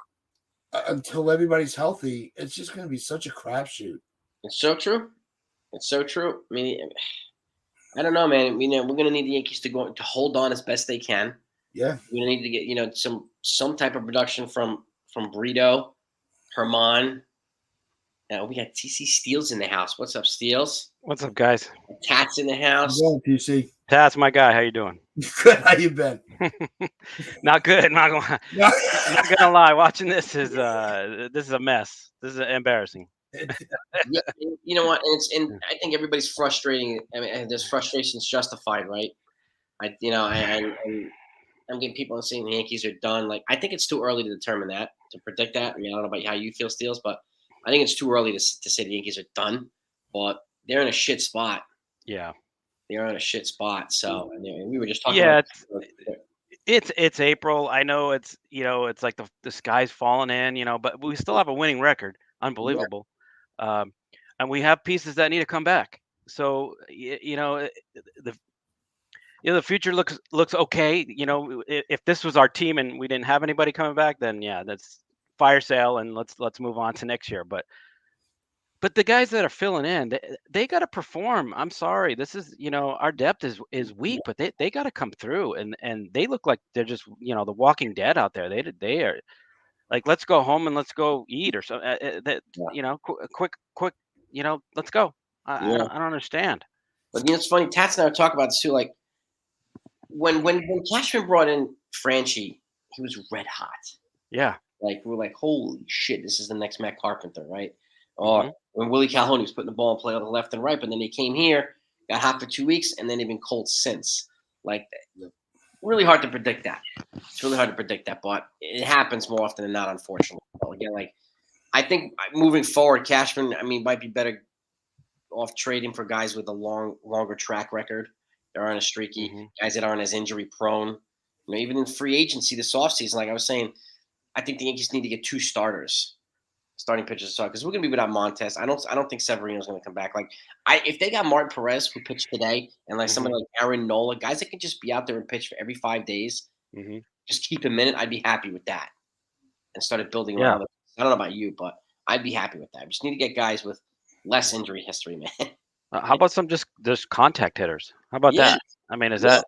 until everybody's healthy, it's just going to be such a crapshoot. It's so true. It's so true. I mean, I don't know, man. We're going to need the Yankees to hold on as best they can. Yeah, we're going to need to get some type of production from Brito, Herman. We got TC Steele's in the house. What's up, Steele's? What's up, guys? Tat's in the house. Hello, TC. Tat's my guy. How you doing? Good. How you been? Not good. Not gonna lie. Watching this is a mess. This is embarrassing. Yeah, you know what? And I think everybody's frustrating. I mean, this frustration's justified, right? I'm getting people saying the Yankees are done. Like, I think it's too early to determine that, to predict that. I mean, I don't know about how you feel, Steels, but I think it's too early to say the Yankees are done. But they're in a shit spot. Yeah. They're in a shit spot. So, and we were just talking Yeah, about. it's April. I know it's it's like the sky's falling in, but we still have a winning record. Unbelievable. And we have pieces that need to come back. So the the future looks okay. If this was our team and we didn't have anybody coming back, then yeah, that's fire sale and let's move on to next year. But the guys that are filling in, they got to perform. I'm sorry, this is our depth is weak, but they got to come through, and they look like they're just the Walking Dead out there. They are like, let's go home and let's go eat or something. Quick, let's go. I Yeah. don't understand. But it's funny. Tats and I were talking about this too. Like, when Cashman brought in Franchi, he was red hot. Yeah. Like, we're like, holy shit, this is the next Matt Carpenter, right? Mhm. Or when Willie Calhoun was putting the ball in play on the left and right, but then they came here, got hot for 2 weeks, and then they've been cold since. Like, really hard to predict that. It's really hard to predict that, but it happens more often than not, unfortunately. So again, like, I think moving forward, Cashman, I mean, might be better off trading for guys with a longer track record. That aren't as streaky, Mhm. guys that aren't as injury prone. Even in free agency this offseason, like I was saying, I think the Yankees need to get 2 starting pitchers to start, because we're gonna be without Montez. I don't think Severino's gonna come back. Like, if they got Martin Perez who pitched today, and like somebody like Aaron Nola, guys that can just be out there and pitch for every 5 days, Mhm. just keep him in it, I'd be happy with that. And started building Yeah. around it. I don't know about you, but I'd be happy with that. We just need to get guys with less injury history, man. How about some just contact hitters? How about Yeah, that? I mean, yeah,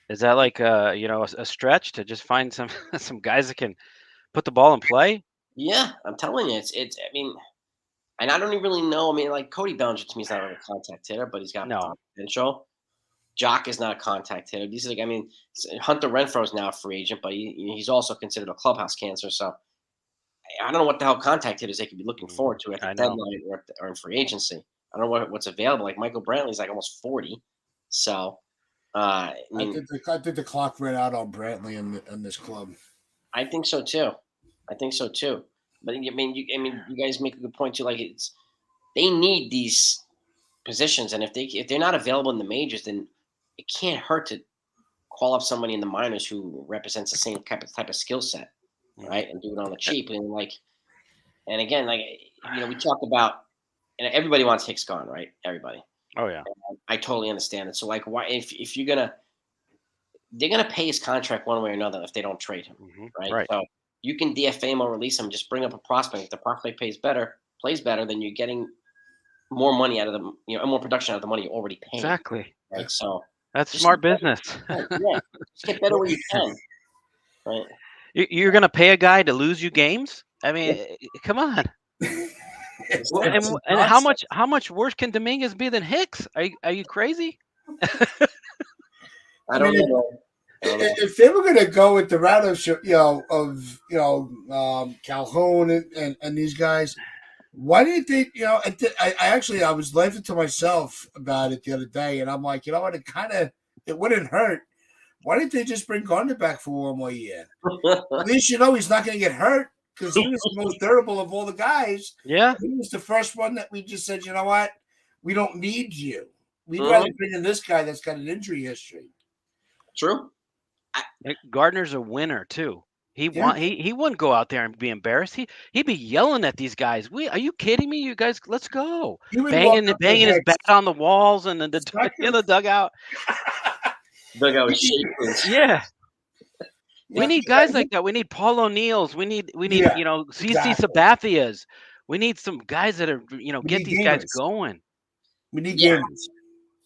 is that like a stretch to just find some some guys that can put the ball in play? yeah. I'm telling you, it's. I mean, and I don't even really know. I mean, like Cody Bellinger to me is not really a contact hitter, but he's got No. potential. Jock is not a contact hitter. These are like, I mean, Hunter Renfroe is now a free agent, but he's also considered a clubhouse cancer. So I don't know what the hell contact hitters they could be looking Mhm. forward to at the I know. deadline or in free agency. I don't know what's available. Like Michael Brantley's like almost 40. So, I mean, I think the clock ran out on Brantley in this club. I think so too. I think so too. But I mean, you guys make a good point too. Like, they need these positions, and if they're not available in the majors, then it can't hurt to call up somebody in the minors who represents the same type of skill set, right? And do it on the cheap. And like, and again, like, we talked about, and everybody wants Hicks gone, right? Everybody. Oh yeah. I totally understand it. So like, why if they're gonna pay his contract one way or another if they don't trade him, Mhm. right? Right. So you can DFA him or release him, just bring up a prospect. If the prospect plays better, then you're getting more money out of them, more production out of the money you're already paying, Exactly. right? So That's just smart get better, business. yeah, just get better where you can, right? You're gonna pay a guy to lose you games? I mean, come on. It's, Well, it's And how much worse can Dominguez be than Hicks? Are you crazy? I don't mean, know. if they were going to go with the route of Calhoun and these guys, why didn't they? I was laughing to myself about it the other day, and I'm like, you know what? It wouldn't hurt. Why didn't they just bring Gardner back for one more year? At least he's not going to get hurt, because he was the most durable of all the guys. Yeah. He was the first one that we just said, you know what? We don't need you. We'd rather bring in this guy that's got an injury history. True. Gardner's a winner too. He wouldn't go out there and be embarrassed. He'd be yelling at these guys. Are you kidding me? You guys, let's go. He would walk up Banging his bat on the walls and in the dugout. Dugout was shaking. Yeah. We need guys like that. We need Paul O'Neill's. We need CC Sabathia's. We need some guys that are get these guys going. We need gamers.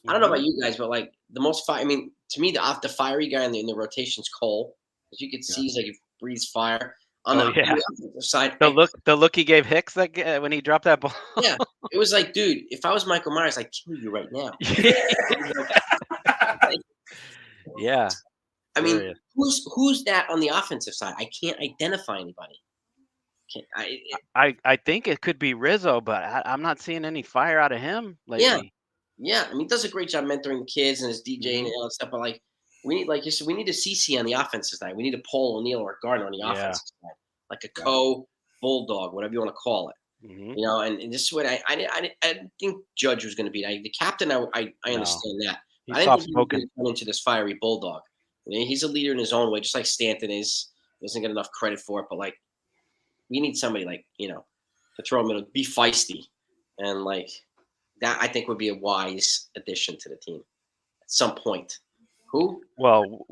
I don't know about you guys, but like the most fire. I mean, to me, the fiery guy in the rotation's Cole, because you could see he's like, he breathes fire. On the offensive side, the look he gave Hicks when he dropped that ball. Yeah, it was like, dude, if I was Michael Myers, I'd kill you right now. Yeah. I mean, who's that on the offensive side? I can't identify anybody. I think it could be Rizzo, but I'm not seeing any fire out of him lately. Yeah. I mean, he does a great job mentoring the kids and his DJing and all that stuff. But like, We need, like you said, we need a CC on the offensive side. We need a Paul O'Neill or Gardner on the Yeah. offensive side, like a co-bulldog, whatever you want to call it. Mhm. You know, and this is what I didn't think Judge was going to be. The captain, I No. understand that. He's I didn't think he was soft-spoken. going to turn into this fiery bulldog. You know, he's a leader in his own way, just like Stanton is. He doesn't get enough credit for it, but like we need somebody like, you know, to throw him in, be feisty, and like that. I think would be a wise addition to the team at some point. Who? Well,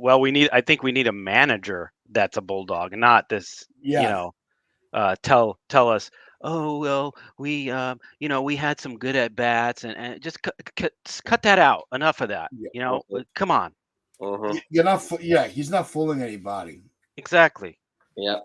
I think we need a manager that's a bulldog, not this. Yeah. You know, tell us. Oh well, we we had some good at bats, and just cut that out. Enough of that. Yeah. You know, Mhm. come on. Mhm. You're not. Yeah, he's not fooling anybody. Exactly. Yeah.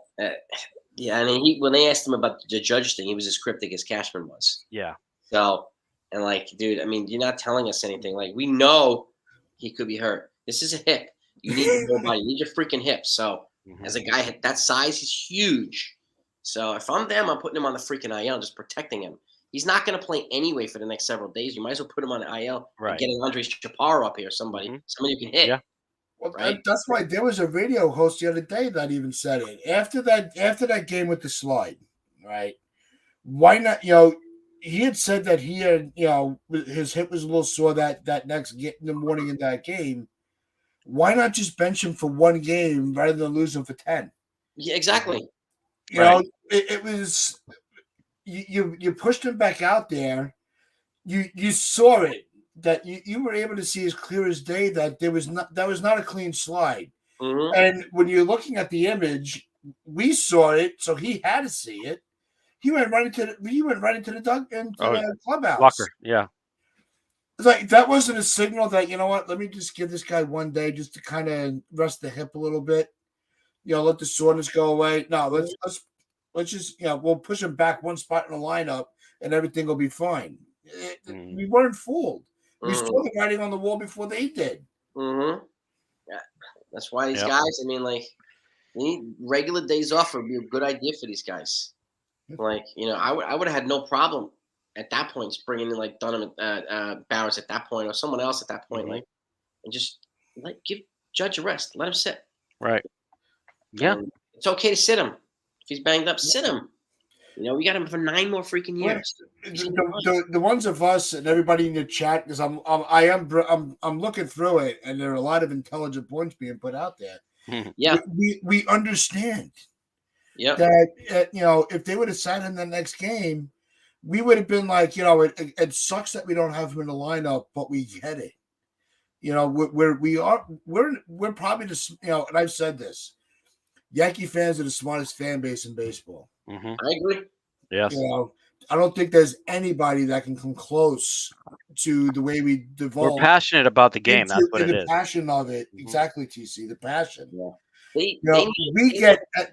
Yeah. I mean, when they asked him about the Judge thing, he was as cryptic as Cashman was. Yeah. So, and like, dude, I mean, you're not telling us anything. Like, we know he could be hurt. This is a hip. You need your whole body. You need your freaking hip. So, Mhm. as a guy that size, he's huge. So, if I'm them, I'm putting him on the freaking IL, just protecting him. He's not going to play anyway for the next several days. You might as well put him on the IL and Right. get an Andre Chaparro up here, somebody who can hit. Yeah. Well, Right? that's why there was a radio host the other day that even said it after that game with the slide, right? Why not? You know, he had said that he had, you know, his hip was a little sore that next in the morning in that game. Why not just bench him for one game rather than lose him for 10? Yeah, exactly. You know, it was you pushed him back out there. You saw it that you were able to see as clear as day that that was not a clean slide. Mhm. And when you're looking at the image, we saw it, so he had to see it. He went right into the clubhouse. Walker. Yeah. It's like that wasn't a signal that, you know what, let me just give this guy one day just to kind of rest the hip a little bit. You know, let the soreness go away. No, let's just, you know, we'll push him back one spot in the lineup and everything will be fine. We weren't fooled. We saw the writing on the wall before they did. Mm-hmm. Yeah. That's why these guys, I mean, like, they need regular days off would be a good idea for these guys. Like, you know, I would have had no problem at that point bringing in like Dunham, Bowers at that point, or someone else at that point, like, and just give Judge a rest, let him sit. Right. Yeah. And it's okay to sit him if he's banged up. Sit him. You know, we got him for 9 more freaking years. The ones of us and everybody in the chat, because I'm looking through it, and there are a lot of intelligent points being put out there. Yeah, we understand. Yeah. That you know, if they would have sat in the next game, we would have been like, you know, it sucks that we don't have him in the lineup, but we get it. You know, we're probably the, you know, and I've said this, Yankee fans are the smartest fan base in baseball. I agree. Yes. You know, I don't think there's anybody that can come close to the way we devolve. We're passionate about the game. That's what it is. The passion of it, exactly, TC. The passion. Yeah.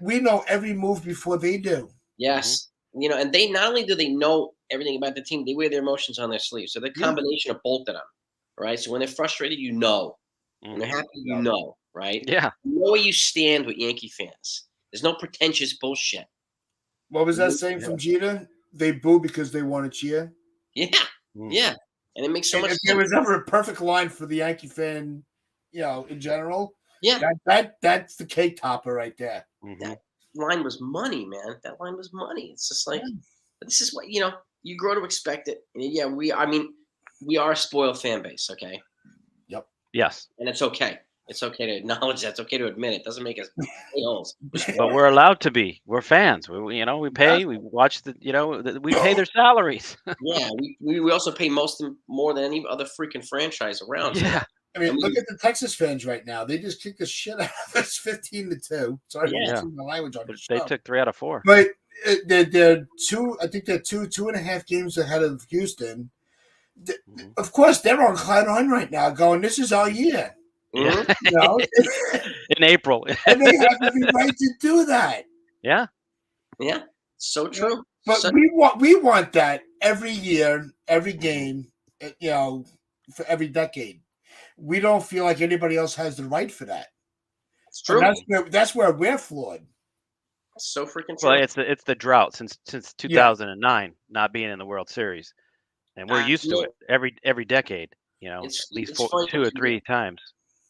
We know every move before they do. Yes. You know, and they not only do they know everything about the team, they wear their emotions on their sleeve. So the combination of both of them, right? So when they're frustrated, you know. When they're happy, you know, right? Yeah. You know where you stand with Yankee fans. There's no pretentious bullshit. What was that saying from Jeter? They boo because they want to cheer. Yeah. Yeah. And it makes so much sense. If there was ever a perfect line for the Yankee fan, you know, in general, yeah, that's the cake topper right there. That line was money, man. That line was money. It's just like, this is what, you know, you grow to expect it. And yeah, we are a spoiled fan base, okay? Yep. Yes. And it's okay. It's okay to acknowledge that. It's okay to admit it. Doesn't make us a-holes. But we're allowed to be. We're fans. We pay. We watch we pay their salaries. Yeah, we also pay more than any other freaking franchise around. Yeah. I mean, look at the Texas fans right now. They just kicked the shit out of us 15-2. Sorry for using my language on the show. They took 3 out of 4. But they're 2.5 games ahead of Houston. Of course, they're on cloud nine right now going, this is our year. Yeah. You know? In April. And they have every right to do that. Yeah. Yeah. So true. But we want that every year, every game, you know, for every decade. We don't feel like anybody else has the right for that. It's true. That's where we're flawed. It's so freaking true. Well, it's the drought since 2009 not being in the World Series, and we're used to it every decade. You know, at least 2 or 3 times.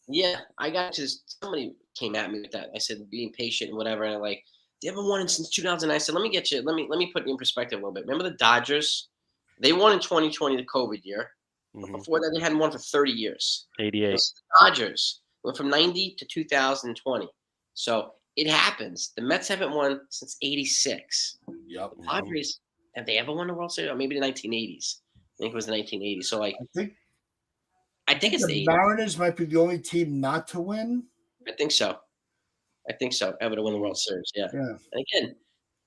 Yeah, I got just somebody came at me with that. I said being patient and whatever, and like they haven't won since 2009. I said, let me get you. Let me put you in perspective a little bit. Remember the Dodgers? They won in 2020, the COVID year. But Hmm. before that, they hadn't won for 30 years. 88. The Dodgers went from 90 to 2020. So it happens. The Mets haven't won since 86. Yep. The Padres, have they ever won the World Series? Or maybe the 1980s. I think it was the 1980s. So like, I think I think it's the the 80s. Mariners might be the only team not to win. I think so. I think so. Ever to win the World Series. Yeah. Yeah. And again,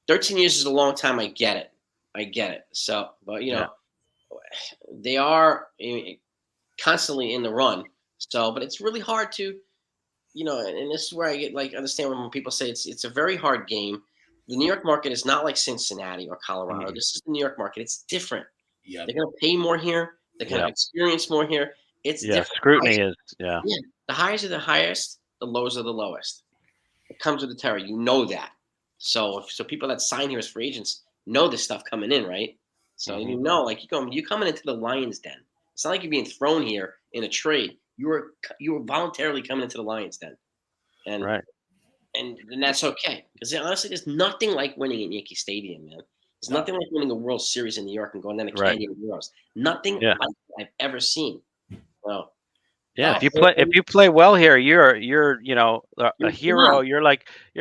13 years is a long time. I get it. I get it. So, but Yeah. they are constantly in the run. So, but it's really hard to, and this is where I get like understand when people say it's a very hard game. The New York market is not like Cincinnati or Colorado. Mhm. This is the New York market. It's different. Yeah. They're going to pay more here. They're going to Yeah. experience more here. It's Yeah. different. Scrutiny is. Yeah. Yeah, the highs are the highest. The lows are the lowest. It comes with the terror. You know that. So people that sign here as free agents know this stuff coming in, right? So Mhm. like you coming into the lion's den. It's not like you're being thrown here in a trade. You were voluntarily coming into the lion's den, and Right. and that's okay because honestly, there's nothing like winning at Yankee Stadium, man. There's No. nothing like winning a World Series in New York and going down to Right. Canyon Heroes. Nothing Yeah. like that I've ever seen. Well, Yeah. No, If you play well here, you're a you're hero. gone. You're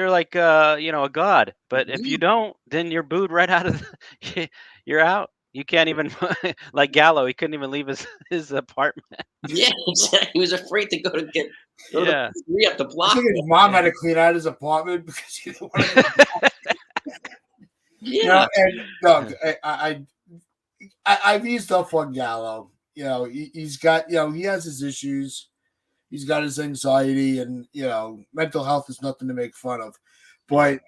like a god. But if you don't, then you're booed right out of. You're out. You can't even like Gallo. He couldn't even leave his apartment. Yeah, exactly. He was afraid to go to Yeah. the three up the I block. think his mom had to clean out his apartment because he didn't want to. Yeah. And look, I've eased up on Gallo. He's got, he has his issues. He's got his anxiety, and mental health is nothing to make fun of. But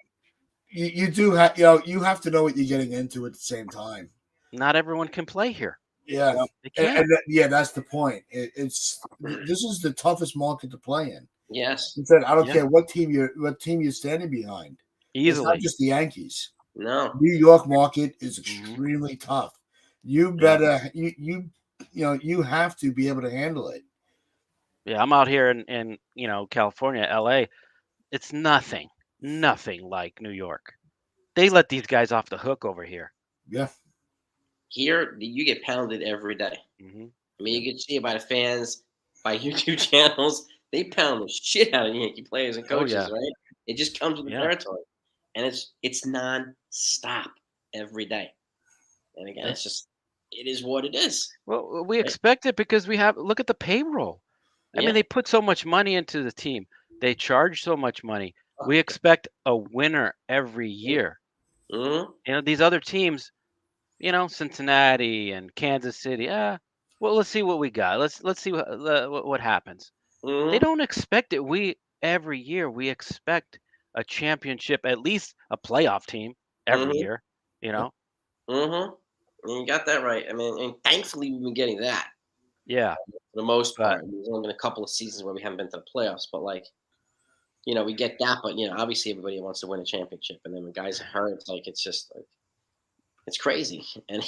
you do have, you have to know what you're getting into at the same time. Not everyone can play here. Yeah, They can't. yeah, that's the point. This is the toughest market to play in. Yes. He said, I don't Yeah. care what team you're standing behind. It's not Easily. just the Yankees. No. New York market is Mhm. extremely tough. You Yeah. better you have to be able to handle it. Yeah, I'm out here in California, LA. It's nothing like New York. They let these guys off the hook over here. Yeah. Here, you get pounded every day. Hmm. I mean, you can see it by the fans, by YouTube channels. They pound the shit out of Yankee players and Oh, coaches, yeah. right? It just comes with the Yeah. territory, and it's non-stop every day. And again, Yeah. it is what it is. Well, we Right? expect it because look at the payroll. I Yeah. mean, they put so much money into the team. They charge so much money. We expect a winner every year. Mm-hmm. These other teams, Cincinnati and Kansas City. Well, let's see what we got. Let's see what happens. They Mm-hmm. don't expect it. Every year we expect a championship, at least a playoff team every Mm-hmm. year. You know, Mm-hmm. And you got that right. I mean, and thankfully we've been getting that yeah. for the most But part. There's only been a couple of seasons where we haven't been to the playoffs, but like, we get that. But obviously everybody wants to win a championship, and then when guys are hurt, it's like it's just like it's crazy. And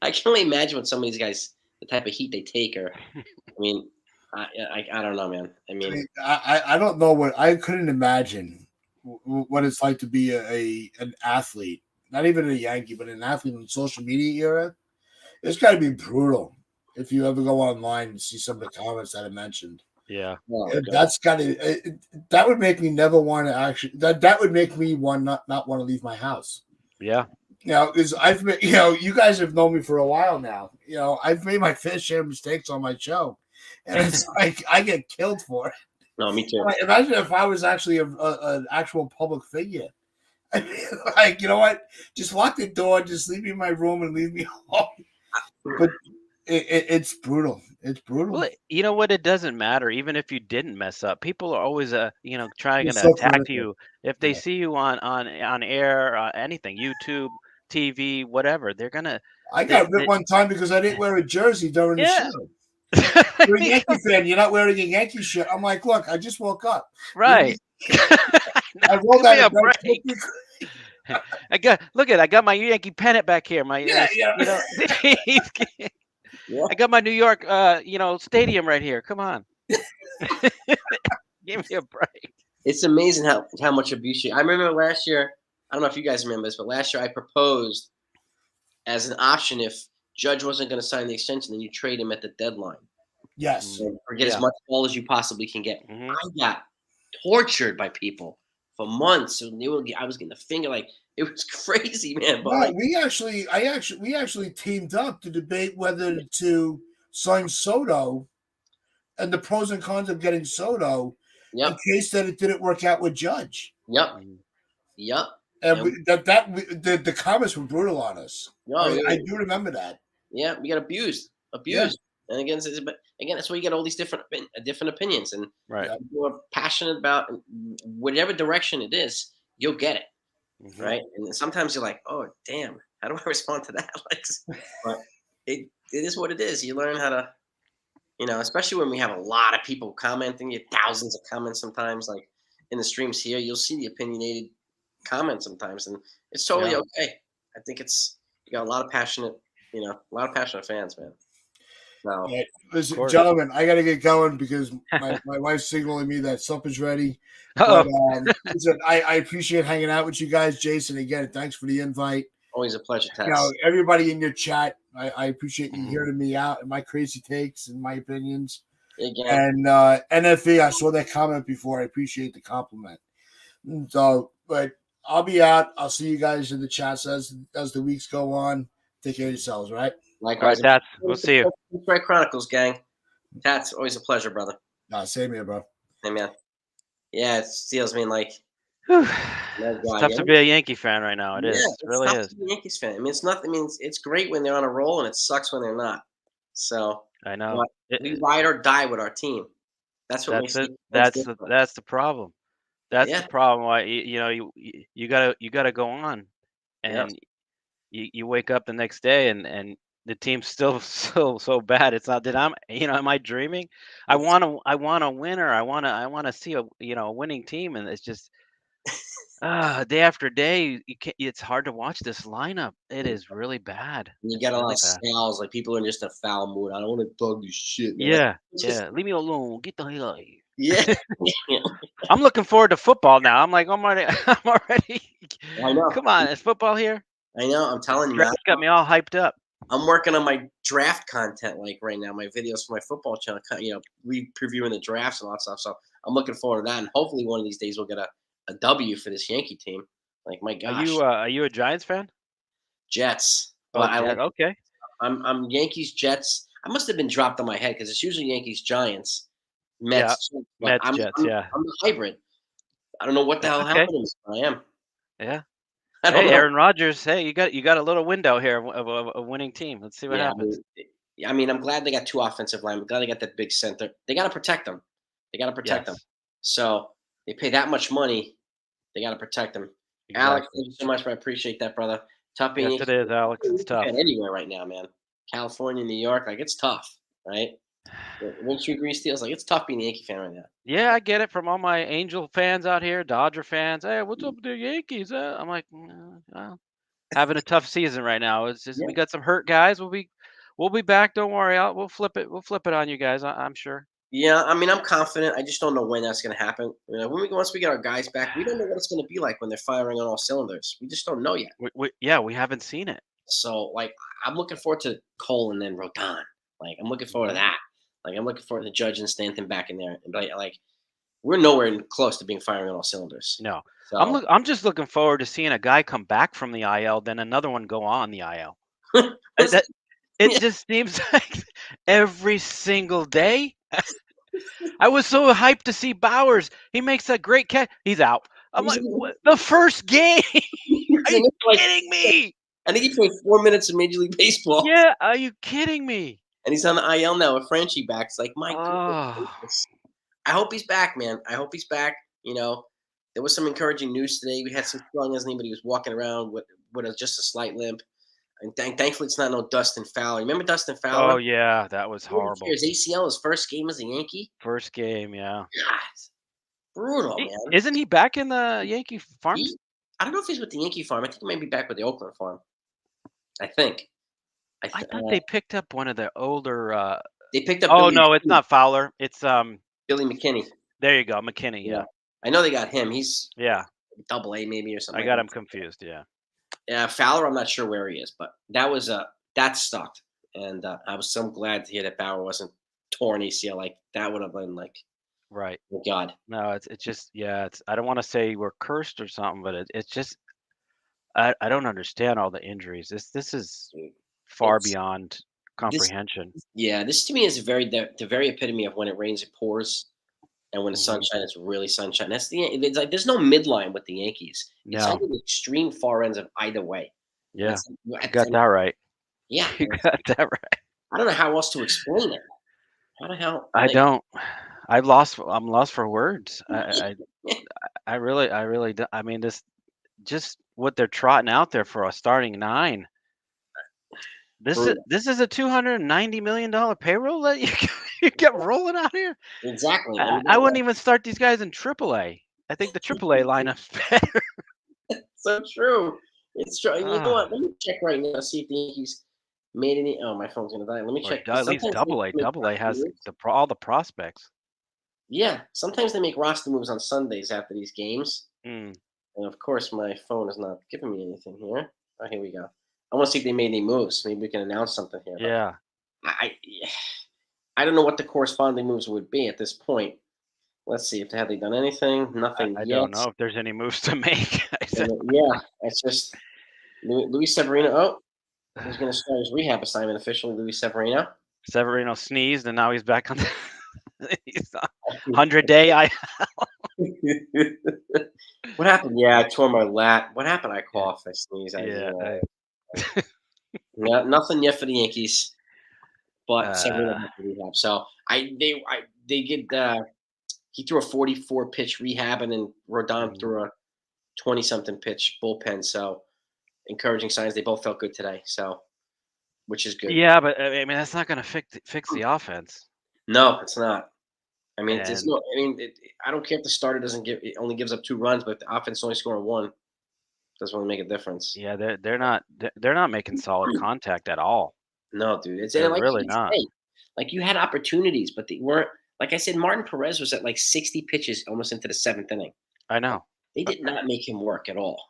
I can only imagine what some of these guys, the type of heat they take, or I mean, I don't know, man. I mean, I don't know what I couldn't imagine what it's like to be an athlete, not even a Yankee, but an athlete in the social media era. It's got to be brutal if you ever go online and see some of the comments that I mentioned. yeah, oh, God. That's got to that would make me never want to actually that would make me not want to leave my house. yeah. Because I've been, you guys have known me for a while now. I've made my fair share of mistakes on my show, and it's like I get killed for it. No, me too. Like, imagine if I was actually an actual public figure. I mean, like, you know what? Just lock the door, just leave me in my room, and leave me alone. But it's brutal. It's brutal. Well, you know what? It doesn't matter. Even if you didn't mess up, people are always trying They're to so attack critical. you if they Yeah. see you on air, anything, YouTube, TV, whatever. They're gonna. I got ripped one time because I didn't wear a jersey during the Yeah. show. You're a Yankee fan. You're not wearing a Yankee shirt. I'm like, look, I just woke up. Right. I rolled Give me out a of bed break. quickly. I got my Yankee pennant back here. My Yeah. Yeah. I got my New York stadium right here. Come on. Give me a break. It's amazing how much abuse I remember last year. I don't know if you guys remember this, but last year I proposed as an option if Judge wasn't going to sign the extension, then you trade him at the deadline Yes. or get as much ball as you possibly can get. Mhm. I got tortured by people for months, and I was getting the finger like it was crazy, man. But No, like, we actually teamed up to debate whether to sign Soto and the pros and cons of getting Soto in yep, case that it didn't work out with Judge. yep, Mhm. yep. And And the comments were brutal on us. no, I do remember that. yeah, we got abused, Yeah. and but again, that's why you get all these different opinions, and Right. Yeah. you are passionate about whatever direction it is, you'll get it. Mhm. Right? And then sometimes you're like, "Oh, damn, how do I respond to that?" Like, but it is what it is. You learn how to, especially when we have a lot of people commenting, you thousands of comments sometimes. Like in the streams here, you'll see the opinionated comments sometimes, and it's totally Yeah. okay. I think you got a lot of passionate fans, man. So Yeah. Listen, course. gentlemen, I got to get going because my wife's signaling me that supper's ready. Uh-oh. But listen, I appreciate hanging out with you guys, Jason. Again, thanks for the invite. always a pleasure, You know, Tess. everybody in your chat, I appreciate you Mhm. hearing me out and my crazy takes and my opinions. Again, And NFE, I saw that comment before. I appreciate the compliment. So, but I'll be out. I'll see you guys in the chats as the weeks go on. Take care of yourselves, right? All right, likewise. Tats. We'll see you. Detroit Chronicles, gang. Tats, always a pleasure, brother. Same here, bro. Hey, man. Yeah, it steals me like. Whew. No It's God, tough yeah. to be a Yankee fan right now. It Yeah, is. It it's really tough is. to be a Yankees fan. I mean, it's nothing. I mean, it's great when they're on a roll, and it sucks when they're not. So, I know. but we ride or die with our team. That's what That's makes it. the fans different. That's the problem. That's the Yeah, problem. Why you gotta go on, yeah. and you wake up the next day and the team's still so bad. It's not that am I dreaming? It's, I want a winner. I want to see a winning team, and it's just day after day. It's hard to watch this lineup. It is really bad. you It's get a lot really of bad. sales. Like people are in just a foul mood. I don't want to talk this shit, man. Like, Yeah, it's just yeah. Leave me alone. Get the hell out of here. yeah. I'm looking forward to football now. I'm like, I'm already, I'm already. I know. Come on, is football here? I know. I'm telling you, man. Draft got me all hyped up. I'm working on my draft content like right now, my videos for my football channel, previewing the drafts and all that stuff. So I'm looking forward to that, and hopefully one of these days we'll get a W for this Yankee team. Like my gosh, Are you a Giants fan? Jets. Oh, But I like. okay. I'm Yankees Jets. I must have been dropped on my head because it's usually Yankees Giants, Yeah, Mets. Chiefs, but Mets, Jets. Yeah, I'm a hybrid. I don't know what the that's hell okay. happened to me. But I am. Yeah. I don't Hey, know. Aaron Rodgers. Hey, you got a little window here of a winning team. Let's see what Yeah, happens. I mean, I'm glad they got two offensive linemen. I'm glad they got that big center. They got to protect them. They got to protect them. Yes, So they pay that much money. They got to protect them. Alex, exactly. thank you so much. I appreciate that, brother. Tough being Yes, it is, Alex. It's tough. anywhere right now, man. California, New York, like it's tough, right? Wouldn't you agree, Steels? Like it's tough being a Yankee fan right now. Yeah, I get it from all my Angel fans out here, Dodger fans. Hey, what's up with the Yankees? I'm like, well, having a tough season right now. It's just Yeah. we got some hurt guys. We'll be back. Don't worry. We'll flip it. We'll flip it on you guys. I'm sure. Yeah, I mean, I'm confident. I just don't know when that's going to happen. Once we get our guys back, we don't know what it's going to be like when they're firing on all cylinders. We just don't know yet. We haven't seen it. So, like, I'm looking forward to Cole and then Rodon. Like, I'm looking forward to that. Like, I'm looking forward to Judge and Stanton back in there. And like, we're nowhere close to being firing on all cylinders. No, So, I'm just looking forward to seeing a guy come back from the IL, then another one go on the IL. It yeah. just seems like every single day. I was so hyped to see Bowers. He makes that great catch. He's out. I'm like, what? The first game? Are you kidding me? I think he played 4 minutes in Major League Baseball. Yeah, are you kidding me? And he's on the IL now with Franchi back. It's like, my Oh, goodness. I hope he's back, man. I hope he's back. There was some encouraging news today. We had some swelling in his knee, but he was walking around with just a slight limp. And thankfully, it's not no Dustin Fowler. Remember Dustin Fowler? oh yeah, that was horrible. His ACL, his first game as a Yankee. First game, yeah. God, brutal, man. Isn't he back in the Yankee farms? I don't know if he's with the Yankee farm. I think he might be back with the Oakland farm. I think. I thought they picked up one of the older. They picked up. Oh Billy no, it's Beane. not Fowler. It's Billy McKinney. There you go, McKinney. Yeah, I know they got him. He's yeah. double A maybe or something. I got him confused. Yeah. Yeah, Fowler. I'm not sure where he is, but that was that sucked, and I was so glad to hear that Bauer wasn't torn ACL. Like that would have been like, Right. oh God. No, it's just it's. I don't want to say we're cursed or something, but it's just I don't understand all the injuries. This is far It's beyond this. comprehension. Yeah, this to me is the very epitome of when it rains, it pours. And when it's Mhm. sunshine, it's really sunshine. It's like there's no midline with the Yankees. It's No. either the extreme far ends of either way. And Yeah. it's You got that right. yeah. You got that right. I don't know how else to explain it. How the hell? I Like, don't. I'm lost for words. I really do. I mean, this just what they're trotting out there for a starting nine. brutal. This is a $290 million payroll that you get rolling out here. Exactly. I I, mean, I wouldn't even start these guys in AAA. I think the AAA lineup's better. that's so true. It's true. You know Ah, what? Let me check right now. See if the Yankees made any. Oh, my phone's gonna die. Let me or check. at least Sometimes they Double A. make Double A roster has moves. all the prospects. Yeah, sometimes they make roster moves on Sundays after these games. Mm, And of course, my phone is not giving me anything here. Oh, here we go. I want to see if they made any moves. Maybe we can announce something here. But yeah, I, I don't know what the corresponding moves would be at this point. Let's see if have they done anything. Nothing I yet. don't know if there's any moves to make. And yeah, it's just Luis Severino. Oh, he's going to start his rehab assignment officially. Luis Severino. Severino sneezed and now he's back on. He's on 100-day. What happened? Yeah, I tore my lat. What happened? I coughed. I sneezed. Yeah. Yeah, nothing yet for the Yankees. But Severino Uh, had to rehab. So they get he threw a 44 pitch rehab and then Rodon mm, threw a 20 something pitch bullpen. So encouraging signs. They both felt good today. So which is good. yeah, but I mean that's not going to fix the offense. No, it's not. I mean, it's And no. I mean, I don't care if the starter doesn't give. It only gives up 2 runs, but if the offense only scoring one, doesn't really make a difference. yeah, they're not making solid contact at all. No, dude. It's They're and like really you not. say, like you had opportunities, but they weren't. Like I said, Martin Perez was at like 60 pitches almost into the 7th inning. I know. They did not make him work at all.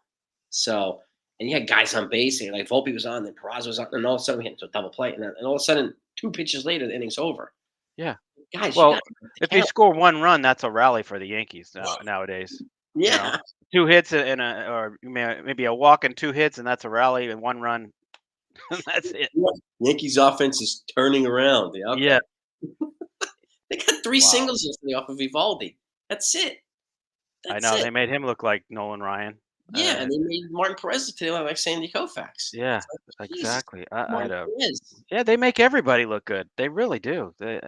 So, and you had guys on base, and like Volpe was on, then Peraza was on, and all of a sudden we hit into a double play, and all of a sudden 2 pitches later, the inning's over. Yeah. Guys, you Well, got if to you count. score 1 run, that's a rally for the Yankees nowadays. You know, Yeah, 2 hits and or maybe a walk and 2 hits, and that's a rally and 1 run. That's it. yeah. Yankees offense is turning around. Yeah, okay. Yeah. They got 3 Wow. singles yesterday off of Vivaldi. That's it. I That's know it. they made him look like Nolan Ryan. Yeah, and they made Martin Perez today look like Sandy Koufax. Yeah, Like, Jesus, exactly. I Martin don't. Perez. Yeah, they make everybody look good. They really do. It,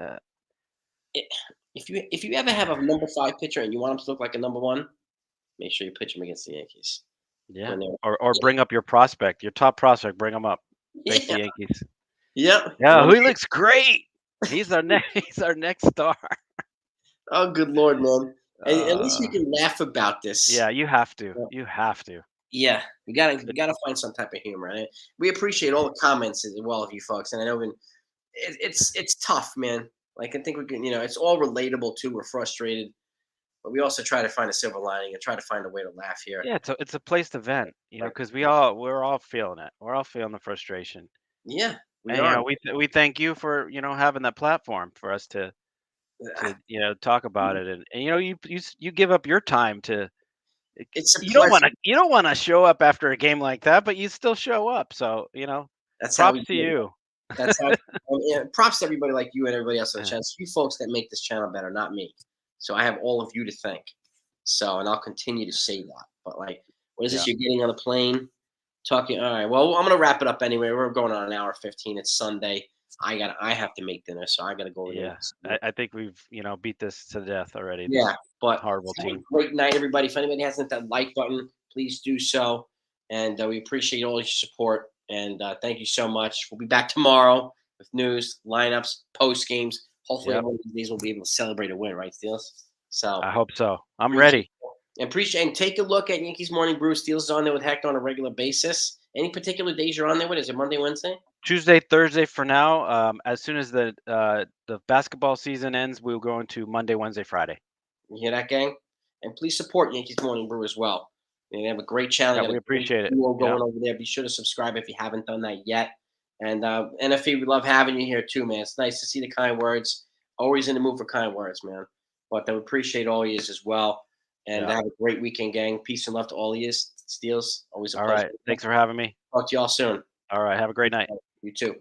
if you ever have a number 5 pitcher and you want him to look like a number 1, make sure you pitch him against the Yankees. Yeah. When they're Or bring up your prospect, your top prospect. Bring him up. Face the yeah, Yankees. yep. Yeah, When he looks great. He's our next. He's our next star. oh, good lord, man. And at least we Uh, can laugh about this. yeah, you have to. Yeah, You have to. yeah, we gotta find some type of humor. And we appreciate all the comments as well of you folks. And I know it's tough, man. Like I think we can, it's all relatable too. We're frustrated, but we also try to find a silver lining and try to find a way to laugh here. Yeah, it's a place to vent. Right. Because we're all feeling it. We're all feeling the frustration. Yeah, we And are. we thank you for having that platform for us to talk about it. And you give up your time to. It's a You don't want pleasure. to. You don't want to show up after a game like that, but you still show up. So That's how we props to do it. you. That's how. Yeah, props to everybody like you and everybody else on the Yeah. channel. It's you folks that make this channel better, not me. So I have all of you to thank. So, and I'll continue to say that. But like, what is this Yeah. you're getting on the plane? Talking. All right. Well, I'm gonna wrap it up anyway. We're going on an hour 15. It's Sunday. I have to make dinner, so I gotta go. Yeah, I think we've beat this to death already. This Yeah, but horrible have a team. great night, everybody. If anybody hasn't hit that like button, please do so. And we appreciate all your support. And thank you so much. We'll be back tomorrow with news, lineups, post games. Hopefully, Yep. one of these days we'll be able to celebrate a win, right, Steels? So I hope so. I'm appreciate ready. and take a look at Yankees Morning Brew. Steels is on there with Hector on a regular basis. Any particular days you're on there with? Is it Monday, Wednesday? Tuesday, Thursday for now. As soon as the basketball season ends, we'll go into Monday, Wednesday, Friday. You hear that, gang? And please support Yankees Morning Brew as well. They have a great channel. Yeah, Got we a great appreciate it. duo Yeah. going over there. Be sure to subscribe if you haven't done that yet. And NFE, we love having you here too, man. It's nice to see the kind words. Always in the mood for kind words, man. But I appreciate all yous as well. And Yeah. have a great weekend, gang. Peace and love to all of you. Steels, always a All pleasure. right. Thanks for having me. Talk to y'all soon. All right. Have a great night. You too.